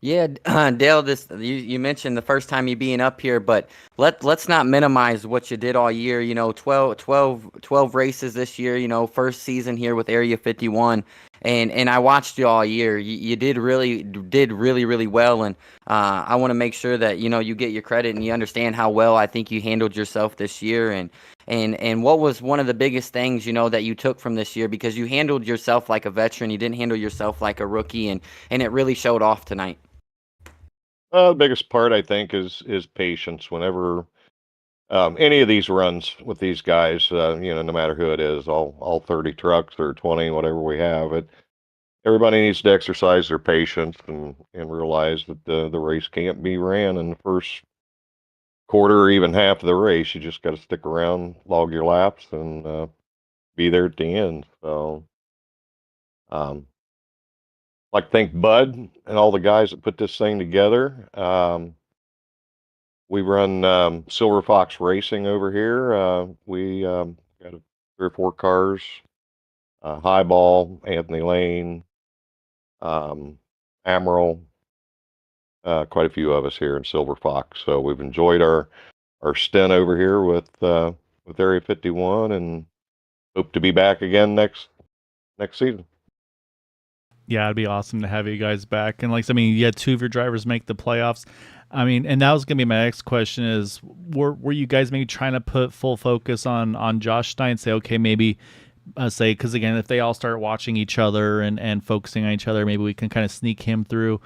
Yeah, Dale, you mentioned the first time you being up here, but let's not minimize what you did all year. You know, 12 races this year. You know, first season here with Area 51, and I watched you all year. You did really well, and I want to make sure that you get your credit and you understand how well I think you handled yourself this year, and what was one of the biggest things that you took from this year, because you handled yourself like a veteran. You didn't handle yourself like a rookie, and it really showed off tonight.
The biggest part, I think, is patience. Whenever any of these runs with these guys, no matter who it is, all 30 trucks or 20, whatever we have, everybody needs to exercise their patience and realize that the race can't be ran in the first quarter or even half of the race. You just got to stick around, log your laps, and be there at the end. So, like to thank Bud and all the guys that put this thing together. We run Silver Fox Racing over here. We got 3 or 4 cars. Highball, Anthony Lane, Amaral, quite a few of us here in Silver Fox. So we've enjoyed our stint over here with Area 51, and hope to be back again next season.
Yeah, it'd be awesome to have you guys back. And like, I mean, you had 2 of your drivers make the playoffs. I mean, and that was gonna be my next question: is were you guys maybe trying to put full focus on Josh Stein? Say, okay, maybe say, because again, if they all start watching each other and focusing on each other, maybe we can kind of sneak him through.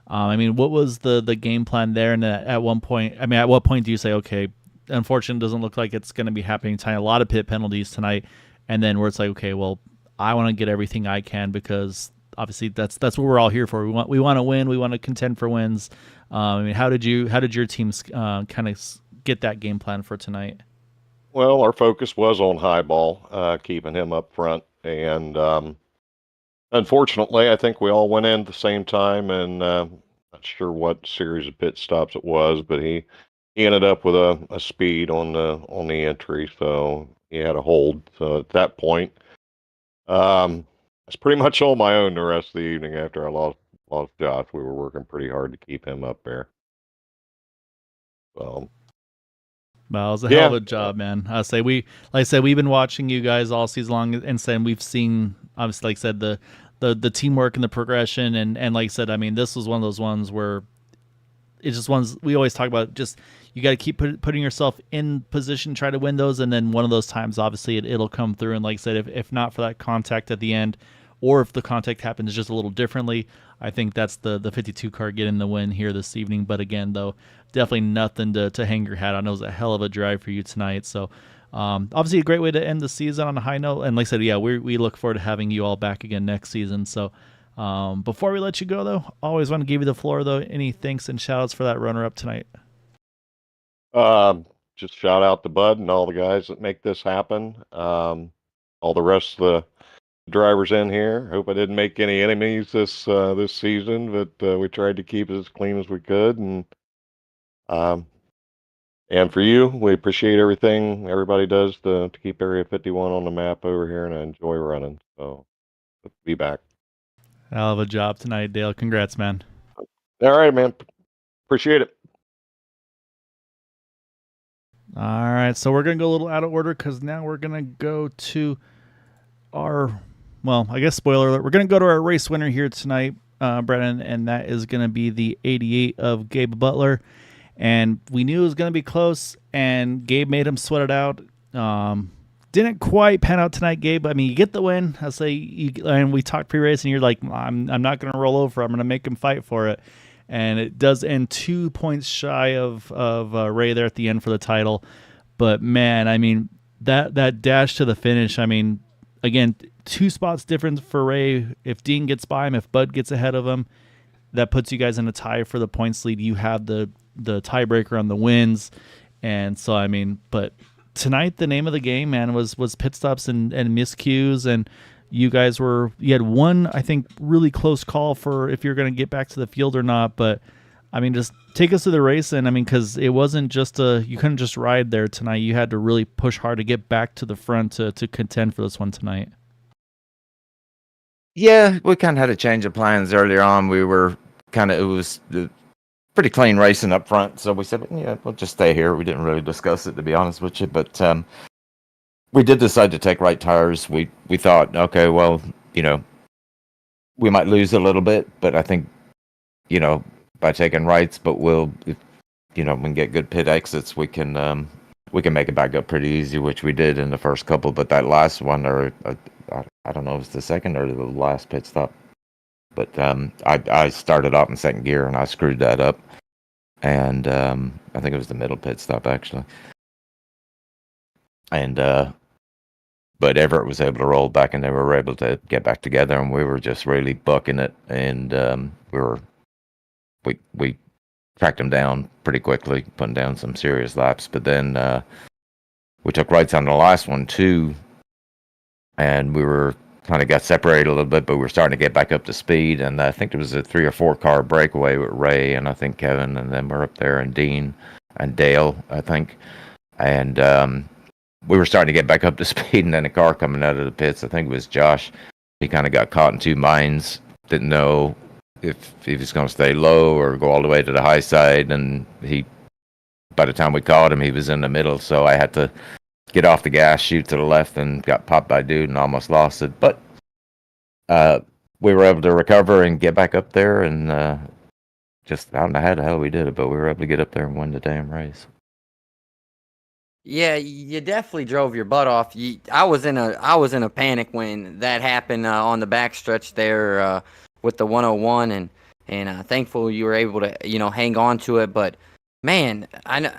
I mean, what was the game plan there? And at one point, I mean, at what point do you say, okay, unfortunately, it doesn't look like it's going to be happening tonight. A lot of pit penalties tonight, and then where it's like, okay, well, I want to get everything I can, because obviously that's what we're all here for. We want to win. We want to contend for wins. I mean, how did your teams kind of get that game plan for tonight?
Well, our focus was on Highball, keeping him up front, and unfortunately, I think we all went in at the same time, and not sure what series of pit stops it was, but he ended up with a speed on the entry, so he had a hold. So at that point, I was pretty much on my own the rest of the evening after I lost Josh. We were working pretty hard to keep him up there. So.
Well, it was a hell of a job, man. I say like I said, we've been watching you guys all season long, and saying we've seen, obviously, like I said, the teamwork and the progression, and like I said, I mean, this was one of those ones where it's just ones we always talk about. Just you got to keep putting yourself in position, try to win those, and then one of those times, obviously, it'll come through. And like I said, if not for that contact at the end, or if the contact happens just a little differently, I think that's the 52 car getting the win here this evening. But again, though, definitely nothing to hang your hat on. It was a hell of a drive for you tonight. So obviously a great way to end the season on a high note. And like I said, yeah, we look forward to having you all back again next season. So before we let you go, though, always want to give you the floor, though. Any thanks and shout outs for that runner-up tonight?
Just shout out to Bud and all the guys that make this happen. All the rest of drivers in here. Hope I didn't make any enemies this season, but we tried to keep it as clean as we could. Um, and for you, we appreciate everything everybody does to keep Area 51 on the map over here, and I enjoy running. So, be back.
Hell of a job tonight, Dale. Congrats, man.
All right, man. Appreciate it.
All right, so we're going to go a little out of order because now we're going to go to our, well, I guess spoiler alert, we're going to go to our race winner here tonight, Brennan, and that is going to be the 88 of Gabe Butler. And we knew it was going to be close, and Gabe made him sweat it out. Didn't quite pan out tonight, Gabe. I mean, you get the win. I say, and we talked pre-race, and you're like, I'm not going to roll over. I'm going to make him fight for it. And it does end 2 points shy of Ray there at the end for the title. But man, I mean, that dash to the finish. I mean, again, 2 spots difference for Ray. If Dean gets by him, if Bud gets ahead of him, that puts you guys in a tie for the points lead. You have the tiebreaker on the wins. And so, I mean, but tonight the name of the game, man, was pit stops and miscues. And you had one, I think, really close call for if you're going to get back to the field or not. But I mean, just take us to the race. And I mean, because it wasn't just you couldn't just ride there tonight. You had to really push hard to get back to the front to contend for this one tonight.
Yeah, we kind of had a change of plans earlier on. We were it was pretty clean racing up front. So we said, yeah, we'll just stay here. We didn't really discuss it, to be honest with you. But we did decide to take right tires. We thought, okay, well, we might lose a little bit, but I think, by taking rights, but if we can get good pit exits, we can make it back up pretty easy, which we did in the first couple. But that last one, or I don't know if it's the second or the last pit stop, but I started off in second gear and I screwed that up, and I think it was the middle pit stop actually. And but Everett was able to roll back, and they were able to get back together, and we were just really bucking it, and we tracked them down pretty quickly, putting down some serious laps. But then we took rights on the last one too, and we were kind of got separated a little bit, but we were starting to get back up to speed. And I think there was a 3 or 4 car breakaway with Ray, and I think Kevin, and then we're up there, and Dean and Dale, I think, and we were starting to get back up to speed, and then a car coming out of the pits, I think it was Josh, he kind of got caught in 2 minds, didn't know if he was going to stay low or go all the way to the high side, and by the time we caught him, he was in the middle, so I had to get off the gas, shoot to the left, and got popped by a dude and almost lost it. But we were able to recover and get back up there, and just, I don't know how the hell we did it, but we were able to get up there and win the damn race.
Yeah, you definitely drove your butt off. I was in a panic when that happened on the backstretch there with the 101, and thankful you were able to hang on to it. But man,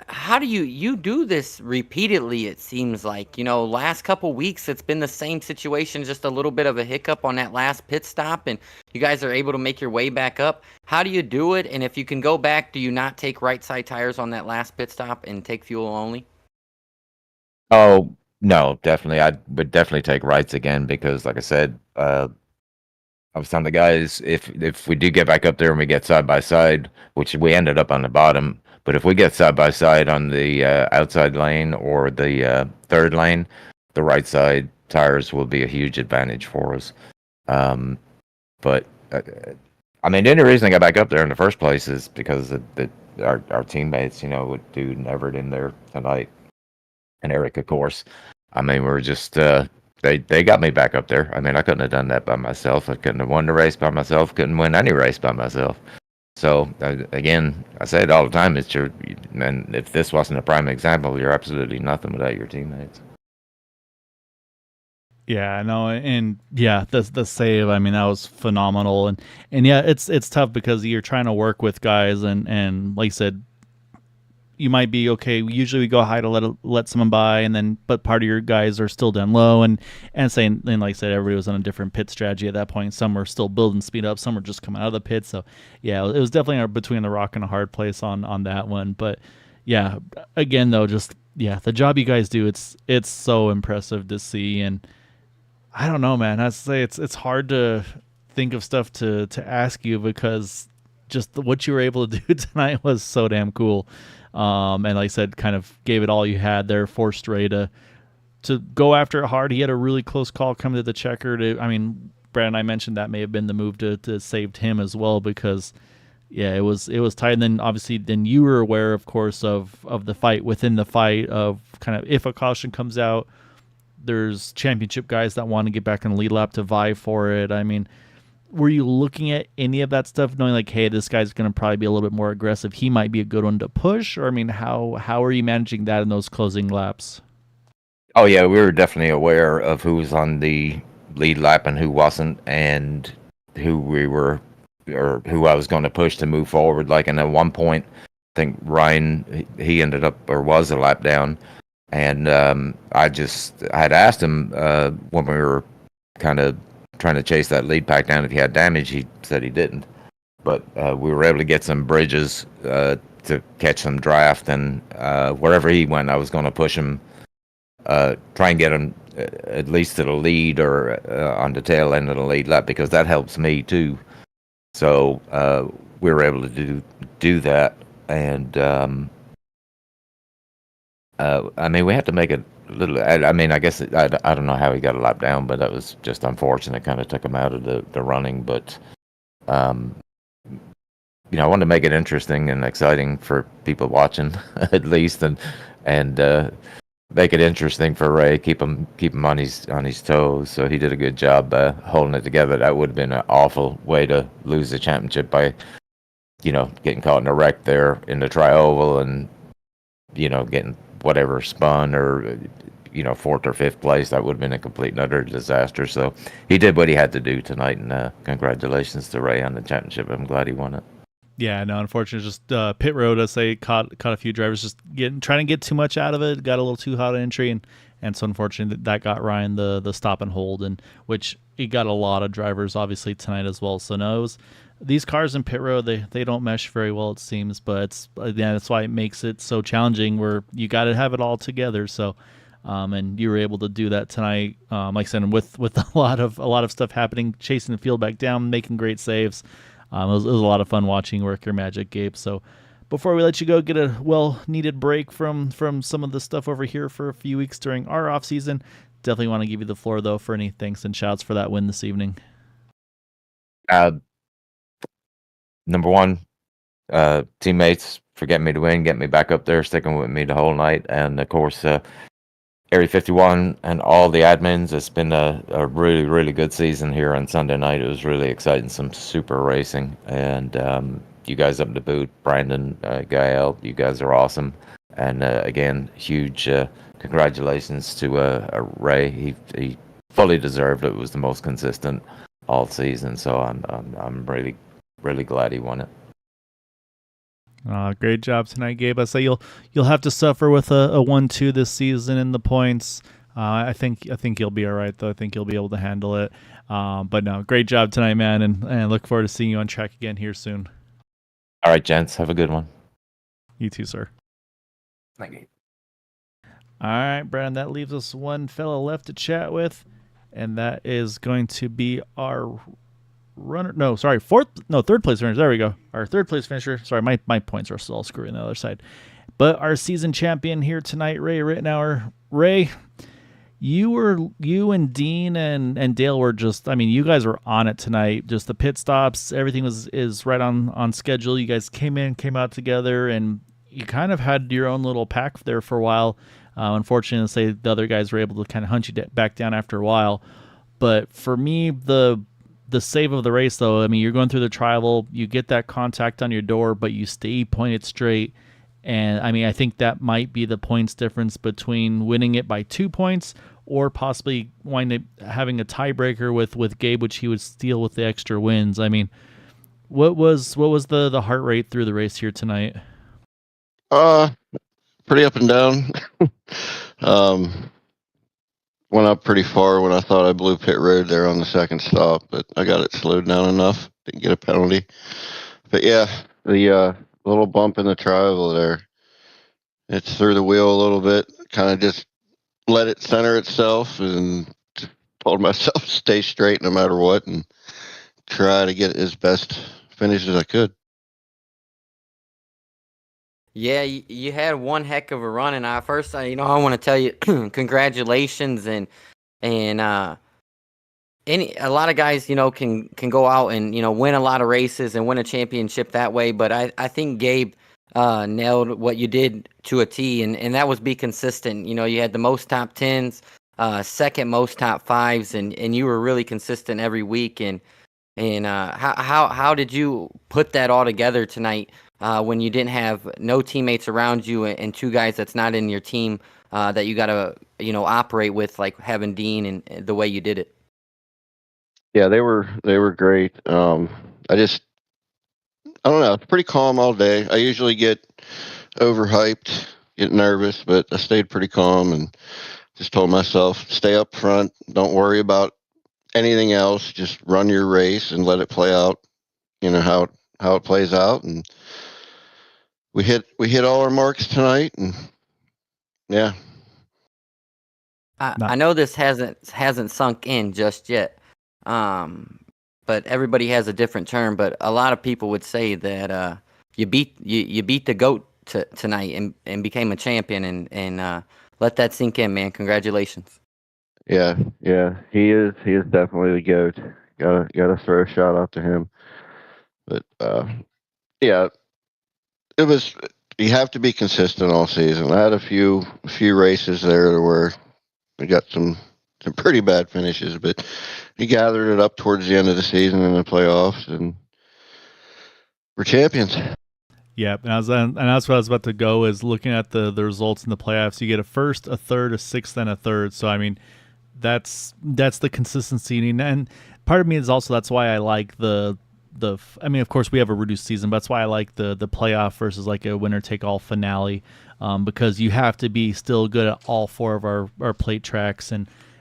how do you do this repeatedly? It seems like last couple weeks it's been the same situation, just a little bit of a hiccup on that last pit stop, and you guys are able to make your way back up. How do you do it? And if you can go back, do you not take right side tires on that last pit stop and take fuel only?
Oh, no, definitely. I would definitely take rights again because, like I said, I was telling the guys, if we do get back up there and we get side by side, which we ended up on the bottom, but if we get side by side on the outside lane or the third lane, the right side tires will be a huge advantage for us. But I mean, the only reason I got back up there in the first place is because our teammates, with Dude and Everett in there tonight. And Eric, of course. I mean, we're just they got me back up there. I mean, I couldn't have done that by myself. I couldn't have won the race by myself. Couldn't win any race by myself. So again, I say it all the time. And if this wasn't a prime example, you're absolutely nothing without your teammates.
Yeah, no, and yeah, the save, I mean, that was phenomenal. And yeah, it's tough because you're trying to work with guys, and like you said, you might be okay. Usually we go high to let someone by, but part of your guys are still down low, and like I said, everybody was on a different pit strategy at that point. Some were still building speed up, some were just coming out of the pit. So yeah, it was definitely between the rock and a hard place on that one. But yeah, again though, just the job you guys do, it's so impressive to see. And I don't know, man. I have to say it's hard to think of stuff to ask you because just what you were able to do tonight was so damn cool. And like I said, kind of gave it all you had there, forced Ray to go after it hard. He had a really close call coming to the checker. I mean, Brad and I mentioned that may have been the move to saved him as well because yeah, it was tight. And then obviously, then you were aware, of course, of the fight within the fight of kind of if a caution comes out, there's championship guys that want to get back in the lead lap to vie for it. I mean, were you looking at any of that stuff, knowing like, hey, this guy's going to probably be a little bit more aggressive. He might be a good one to push, or I mean, how are you managing that in those closing laps?
Oh yeah, we were definitely aware of who was on the lead lap and who wasn't, and who we were or who I was going to push to move forward. Like, and at one point, I think Ryan he ended up or was a lap down, and I had asked him when we were kind of trying to chase that lead pack down if he had damage. He said he didn't, but we were able to get some bridges to catch some draft, and wherever he went, I was going to push him. Try and get him at least to the lead or on the tail end of the lead lap because that helps me too. So we were able to do that, and I mean we had to make it a little. I mean I guess I don't know how he got a lap down, but that was just unfortunate. Kind of took him out of the running, but you know I wanted to make it interesting and exciting for people watching at least, and make it interesting for Ray, keep him on his toes. So he did a good job holding it together. That would have been an awful way to lose the championship by, you know, getting caught in a wreck there in the tri-oval and, you know, getting whatever spun or, you know, 4th or 5th place. That would have been a complete and utter disaster. So he did what he had to do tonight, and congratulations to Ray on the championship. I'm glad he won it.
Yeah, no, unfortunately, just pit road. As they caught a few drivers just trying to get too much out of it. Got a little too hot entry, and so unfortunately that got Ryan the stop and hold, and which he got a lot of drivers obviously tonight as well. So no, these cars in pit road they don't mesh very well it seems, but that's why it makes it so challenging. Where you got to have it all together. So. And you were able to do that tonight, like I said, with a lot of stuff happening, chasing the field back down, making great saves. It was a lot of fun watching work your magic, Gabe. So before we let you go, get a well-needed break from some of the stuff over here for a few weeks during our off season. Definitely want to give you the floor though for any thanks and shouts for that win this evening.
Number one, teammates for getting me to win, getting me back up there, sticking with me the whole night, and of course. Area 51 and all the admins. It's been a really, really good season here on Sunday night. It was really exciting, some super racing. And you guys up to boot, Brandon, Gael, you guys are awesome. And again, huge congratulations to Ray. He fully deserved it. It was the most consistent all season. So I'm really, really glad he won it.
Great job tonight, Gabe. I say you'll have to suffer with a 1-2 this season in the points. I think you'll be all right though. I think you'll be able to handle it. But no, great job tonight, man, and I look forward to seeing you on track again here soon.
All right, gents, have a good one.
You too, sir.
Thank you.
All right, Brandon. That leaves us one fella left to chat with, and that is going to be our. Third place finisher. There we go. Our third place finisher. Sorry, my points are still screwing the other side. But our season champion here tonight, Ray Rittenauer. Ray, you and Dean and Dale were just, I mean, you guys were on it tonight. Just the pit stops, everything is right on schedule. You guys came out together, and you kind of had your own little pack there for a while. Unfortunately, the other guys were able to kind of hunt you back down after a while. But for me, the save of the race, though, I mean, you're going through the tribal, you get that contact on your door, but you stay pointed straight. And, I mean, I think that might be the points difference between winning it by 2 points or possibly having a tiebreaker with Gabe, which he would steal with the extra wins. I mean, what was the heart rate through the race here tonight?
Pretty up and down. Went up pretty far when I thought I blew pit road there on the second stop, but I got it slowed down enough. Didn't get a penalty. But yeah, the little bump in the triangle there, it's through the wheel a little bit. Kind of just let it center itself and told myself to stay straight no matter what and try to get as best finish as I could.
Yeah, you had one heck of a run, and first, I want to tell you congratulations, and a lot of guys, can go out and win a lot of races and win a championship that way. But I think Gabe nailed what you did to a T, and that was be consistent. You had the most top tens, second most top fives, and you were really consistent every week. And how did you put that all together tonight when you didn't have no teammates around you and two guys that's not in your team that you got to operate with, like having Dean and the way you did it?
Yeah, they were great. I don't know. It's pretty calm all day. I usually get overhyped, get nervous, but I stayed pretty calm and just told myself, stay up front. Don't worry about anything else. Just run your race and let it play out. How it plays out. And we hit all our marks tonight. And yeah,
I know this hasn't sunk in just yet, but everybody has a different term. But a lot of people would say that you beat the goat tonight and became a champion, and let that sink in, man. Congratulations.
yeah. He is definitely the GOAT. Gotta throw a shout out to him. But yeah, it was. You have to be consistent all season. I had a few races there where we got some pretty bad finishes, but he gathered it up towards the end of the season in the playoffs, and we're champions.
Yeah, and that's what I was about to go, is looking at the results in the playoffs. You get a first, a third, a sixth, and a third. So I mean, that's the consistency, and part of me is also that's why I like I mean, of course we have a reduced season, but that's why I like the playoff versus like a winner take all finale, because you have to be still good at all four of our plate tracks,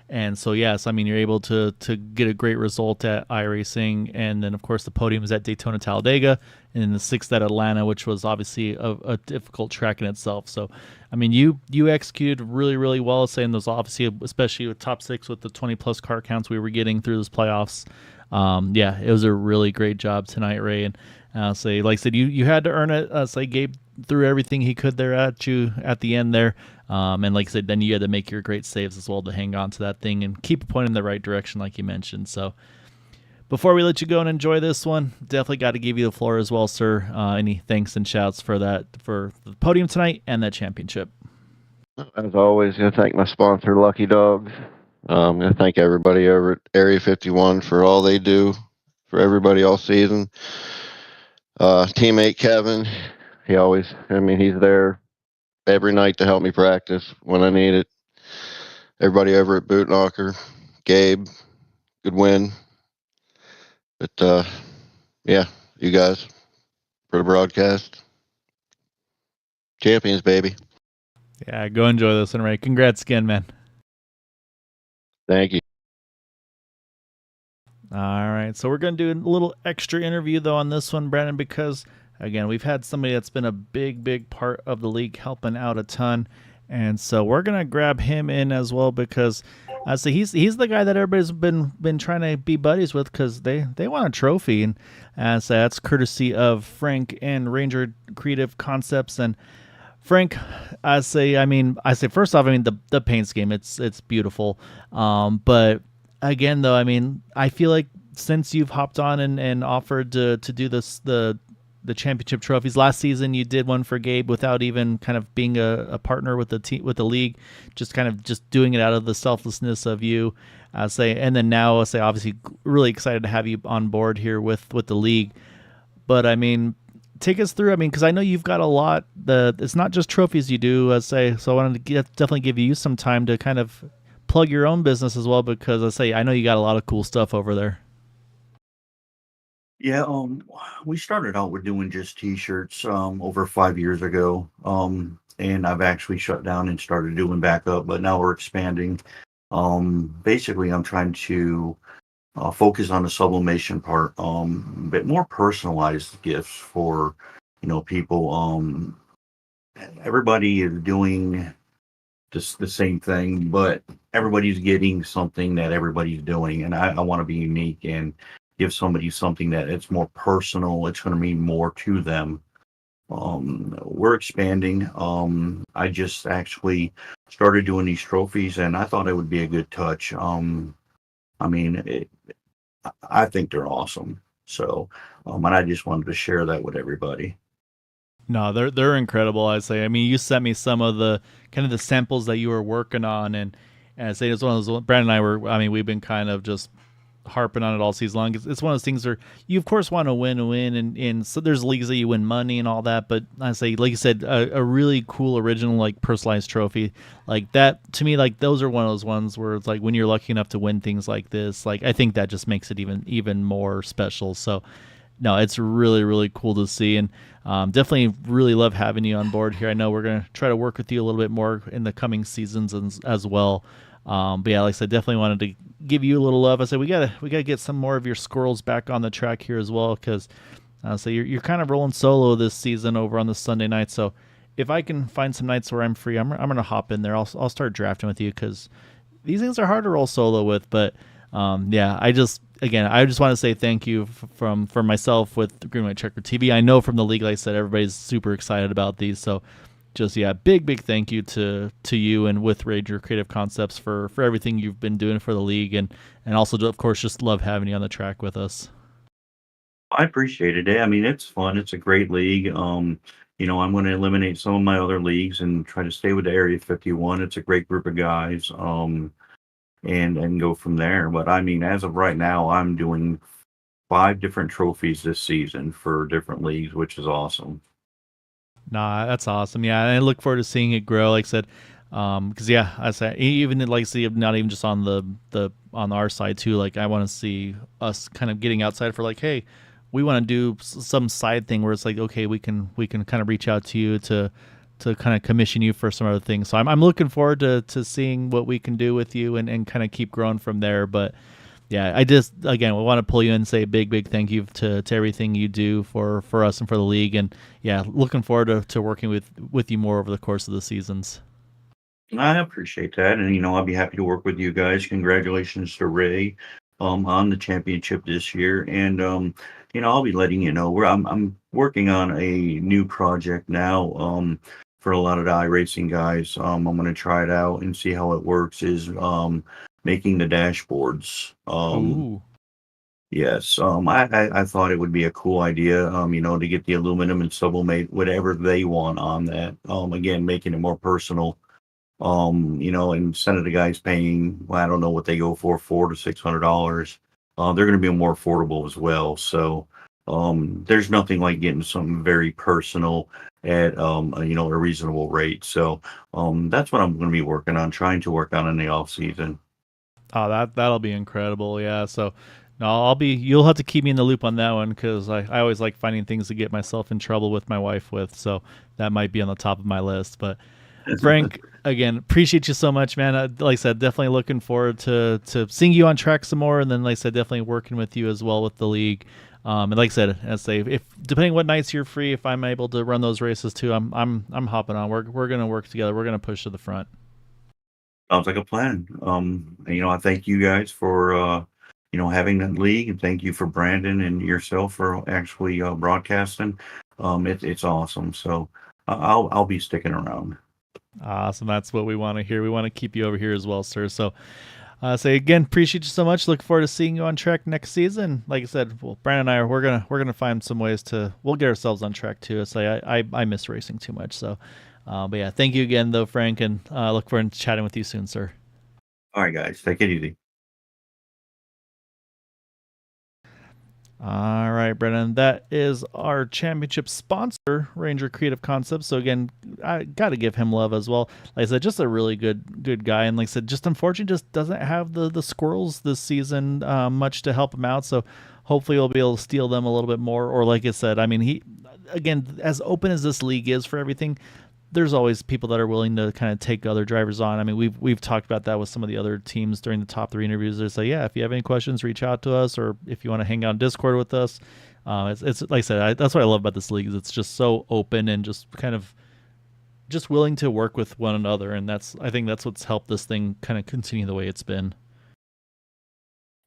and so yes, I mean you're able to get a great result at iRacing, and then of course the podium is at Daytona Talladega, and then the sixth at Atlanta, which was obviously a difficult track in itself. So I mean you executed really well, saying those obviously, especially with top six with the 20 plus car counts we were getting through those playoffs. Yeah, it was a really great job tonight, Ray. And say, like I said, you had to earn it. Say Gabe threw everything he could there at you at the end there. And like I said, then you had to make your great saves as well to hang on to that thing and keep it pointing in the right direction, like you mentioned. So before we let you go and enjoy this one, definitely got to give you the floor as well, sir. Any thanks and shouts for the podium tonight and that championship?
As always, gonna thank my sponsor, Lucky Dogs. I'm gonna thank everybody over at Area 51 for all they do for everybody all season. Teammate Kevin, he's there every night to help me practice when I need it. Everybody over at Boot Knocker, Gabe, good win. But yeah, you guys for the broadcast, champions, baby.
Yeah, go enjoy this one, Ray. Congrats again, man.
Thank you.
All right, so we're going to do a little extra interview, though, on this one, Brandon, because, again, we've had somebody that's been a big part of the league helping out a ton, and so we're going to grab him in as well because so he's the guy that everybody's been trying to be buddies with because they want a trophy, and so that's courtesy of Frank and Ranger Creative Concepts. And Frank, I say first off, the paint scheme, it's beautiful, but again, though, I mean, I feel like since you've hopped on and offered to do this, the championship trophies last season, you did one for Gabe without even kind of being a partner with the team, with the league, just doing it out of the selflessness of you. And then now obviously really excited to have you on board here with the league. But I mean, take us through. I mean, because I know you've got a lot. It's not just trophies you do. So I wanted to definitely give you some time to kind of plug your own business as well, because I know you got a lot of cool stuff over there.
Yeah, we started out with doing just t-shirts over 5 years ago. And I've actually shut down and started doing back up, but now we're expanding. Basically I'm trying to focus on the sublimation part, a bit more personalized gifts for people. Everybody is doing just the same thing, but everybody's getting something that everybody's doing, and I want to be unique and give somebody something that it's more personal. It's going to mean more to them. We're expanding. I just actually started doing these trophies, and I thought it would be a good touch. I mean, I think they're awesome. So, and I just wanted to share that with everybody.
No, they're incredible. I say. I mean, you sent me some of the kind of the samples that you were working on, and I say it's one of those. Brandon and I were. I mean, we've been kind of just harping on it all season long. It's one of those things where you of course want to win, and so there's leagues that you win money and all that. But I say, like you said, a really cool original like personalized trophy like that to me, like those are one of those ones where it's like when you're lucky enough to win things like this, like I think that just makes it even more special. So no, it's really, really cool to see, and definitely really love having you on board here. I know we're going to try to work with you a little bit more in the coming seasons as well. But yeah, like I said, definitely wanted to give you a little love. I said we gotta get some more of your squirrels back on the track here as well, because so you're kind of rolling solo this season over on the Sunday night. So if I can find some nights where I'm free, I'm gonna hop in there. I'll start drafting with you because these things are hard to roll solo with. But yeah, I just want to say thank you from myself with Green White Checker TV. I know from the league, like I said, everybody's super excited about these. So just yeah, big thank you to you and with Ranger Creative Concepts for everything you've been doing for the league, and also of course just love having you on the track with us.
I appreciate it. I mean, it's fun. It's a great league. I'm going to eliminate some of my other leagues and try to stay with the Area 51. It's a great group of guys. And go from there. But I mean, as of right now, I'm doing 5 different trophies this season for different leagues, which is awesome.
Nah, that's awesome. Yeah, and I look forward to seeing it grow. Like I said, because yeah, I said even like see not even just on the on our side too. Like I want to see us kind of getting outside for like, hey, we want to do some side thing where it's like, okay, we can kind of reach out to you to kind of commission you for some other things. So I'm looking forward to seeing what we can do with you and kind of keep growing from there. But yeah, I just again we want to pull you in and say a big thank you to everything you do for us and for the league. And yeah, looking forward to working with you more over the course of the seasons.
I appreciate that, and I'll be happy to work with you guys. Congratulations to Ray, on the championship this year, and I'll be letting you know where I'm working on a new project now. For a lot of the iRacing guys, I'm going to try it out and see how it works. Is making the dashboards.
Ooh.
Yes, I thought it would be a cool idea, to get the aluminum and sublimate whatever they want on that. Again, making it more personal. And instead of the guys paying, well, I don't know what they go for, $400 to $600, they're going to be more affordable as well. So, there's nothing like getting something very personal at, a reasonable rate. So, that's what I'm going to be trying to work on in the off season.
Oh, that'll be incredible. Yeah. So no, you'll have to keep me in the loop on that one because I always like finding things to get myself in trouble with my wife with. So that might be on the top of my list. But Frank, again, appreciate you so much, man. Like I said, definitely looking forward to seeing you on track some more. And then, like I said, definitely working with you as well with the league. And like I said, if depending what nights you're free, if I'm able to run those races too, I'm hopping on. We're gonna work together. We're gonna push to the front.
Sounds like a plan. I thank you guys for having that league, and thank you for Brandon and yourself for actually broadcasting. It's awesome. So I'll be sticking around.
Awesome. That's what we want to hear. We want to keep you over here as well, sir. So say again, appreciate you so much. Look forward to seeing you on track next season. Like I said, well, Brandon and I we're gonna find some ways we'll get ourselves on track too. It's like I miss racing too much. So but yeah, thank you again though, Frank, and look forward to chatting with you soon, sir.
All right, guys, take it easy.
All right, Brennan, that is our championship sponsor, Ranger Creative Concepts. So again, I got to give him love as well. Like I said, just a really good guy, and like I said, just unfortunately, just doesn't have the squirrels this season much to help him out. So hopefully, we'll be able to steal them a little bit more. Or like I said, I mean, he again, as open as this league is for everything, there's always people that are willing to kind of take other drivers on. I mean, we've talked about that with some of the other teams during the top 3 interviews. They say, yeah, if you have any questions, reach out to us, or if you want to hang out on Discord with us. It's like I said, that's what I love about this league is it's just so open and just kind of just willing to work with one another, and I think that's what's helped this thing kind of continue the way it's been.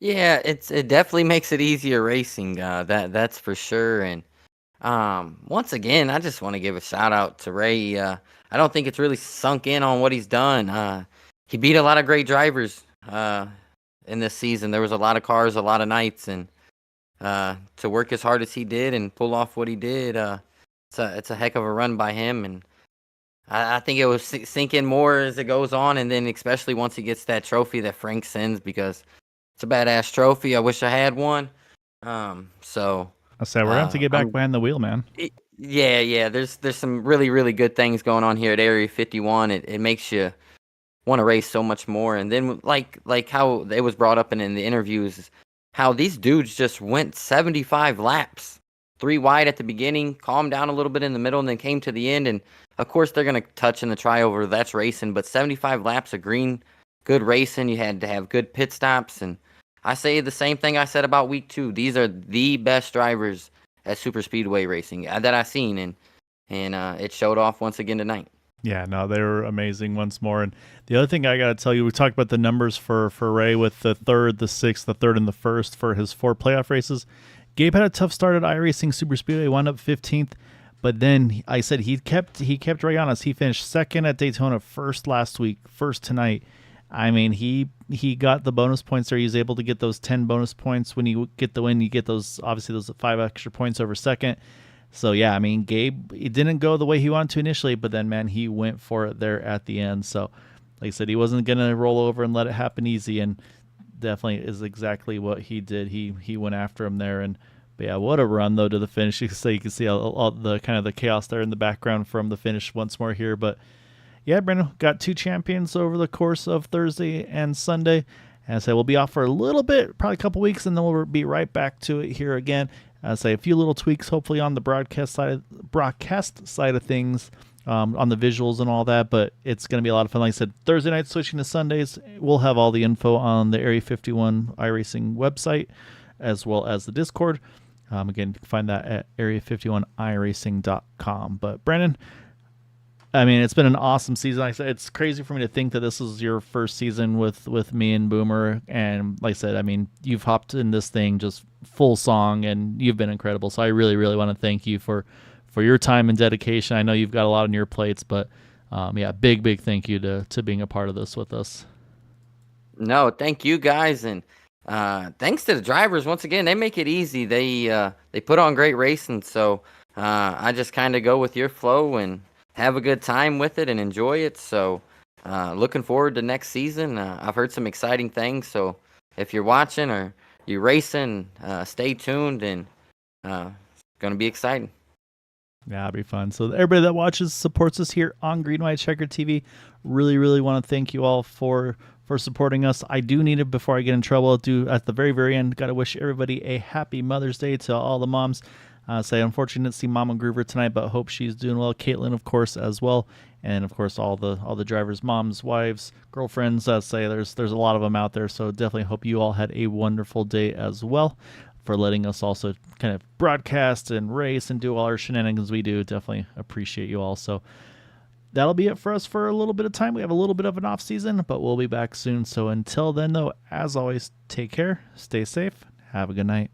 Yeah, it definitely makes it easier racing. That's for sure. And once again, I just want to give a shout out to Ray. I don't think it's really sunk in on what he's done. He beat a lot of great drivers in this season. There was a lot of cars, a lot of nights, and to work as hard as he did and pull off what he did, it's a heck of a run by him. And I think it will sink in more as it goes on, and then especially once he gets that trophy that Frank sends, because it's a badass trophy. I wish I had one. So
I said we're gonna have to get back behind the wheel, man.
yeah. There's some really, really good things going on here at Area 51. It makes you want to race so much more. And then like how it was brought up in the interviews, how these dudes just went 75 laps, 3 wide at the beginning, calmed down a little bit in the middle, and then came to the end. And of course they're gonna touch in the triover. That's racing, but 75 laps of green, good racing. You had to have good pit stops. And I say the same thing I said about week 2. These are the best drivers at super speedway racing that I've seen, and it showed off once again tonight.
Yeah, no, they were amazing once more. And the other thing I got to tell you, we talked about the numbers for Ray with the 3rd, the 6th, the 3rd, and the 1st for his 4 playoff races. Gabe had a tough start at iRacing Super Speedway, wound up 15th, but then I said he kept Ray on us. He finished 2nd at Daytona, 1st last week, 1st tonight. I mean, he got the bonus points there. He was able to get those 10 bonus points. When you get the win, you get those 5 extra points over second. So yeah, I mean, Gabe, it didn't go the way he wanted to initially, but then man, he went for it there at the end. So like I said, he wasn't gonna roll over and let it happen easy, and definitely is exactly what he did. He went after him there, and but yeah, what a run though to the finish. You can see all the kind of the chaos there in the background from the finish once more here, but. Yeah, Brandon, got 2 champions over the course of Thursday and Sunday. And I say we'll be off for a little bit, probably a couple weeks, and then we'll be right back to it here again. I say a few little tweaks, hopefully on the broadcast side of things, on the visuals and all that. But it's going to be a lot of fun. Like I said, Thursday night switching to Sundays. We'll have all the info on the Area 51 iRacing website, as well as the Discord. Again, you can find that at area51iracing.com. But Brandon, I mean, it's been an awesome season. Like I said, it's crazy for me to think that this is your first season with me and Boomer. And like I said, I mean, you've hopped in this thing just full song, and you've been incredible. So I really, really want to thank you for your time and dedication. I know you've got a lot on your plates, but yeah, big thank you to being a part of this with us.
No, thank you guys, and thanks to the drivers once again. They make it easy. They put on great racing. So I just kind of go with your flow and have a good time with it and enjoy it. So looking forward to next season. I've heard some exciting things. So if you're watching or you're racing, stay tuned, and it's going to be exciting.
Yeah, it'll be fun. So everybody that watches, supports us here on Green White Checker TV, really want to thank you all for supporting us. I do need it before I get in trouble. At the very end, got to wish everybody a happy Mother's Day to all the moms. Say, unfortunately, didn't see Mama Groover tonight, but hope she's doing well. Caitlin, of course, as well, and of course all the drivers' moms, wives, girlfriends. Say there's a lot of them out there, so definitely hope you all had a wonderful day as well. For letting us also kind of broadcast and race and do all our shenanigans we do. Definitely appreciate you all. So that'll be it for us for a little bit of time. We have a little bit of an off season, but we'll be back soon. So until then, though, as always, take care, stay safe, have a good night.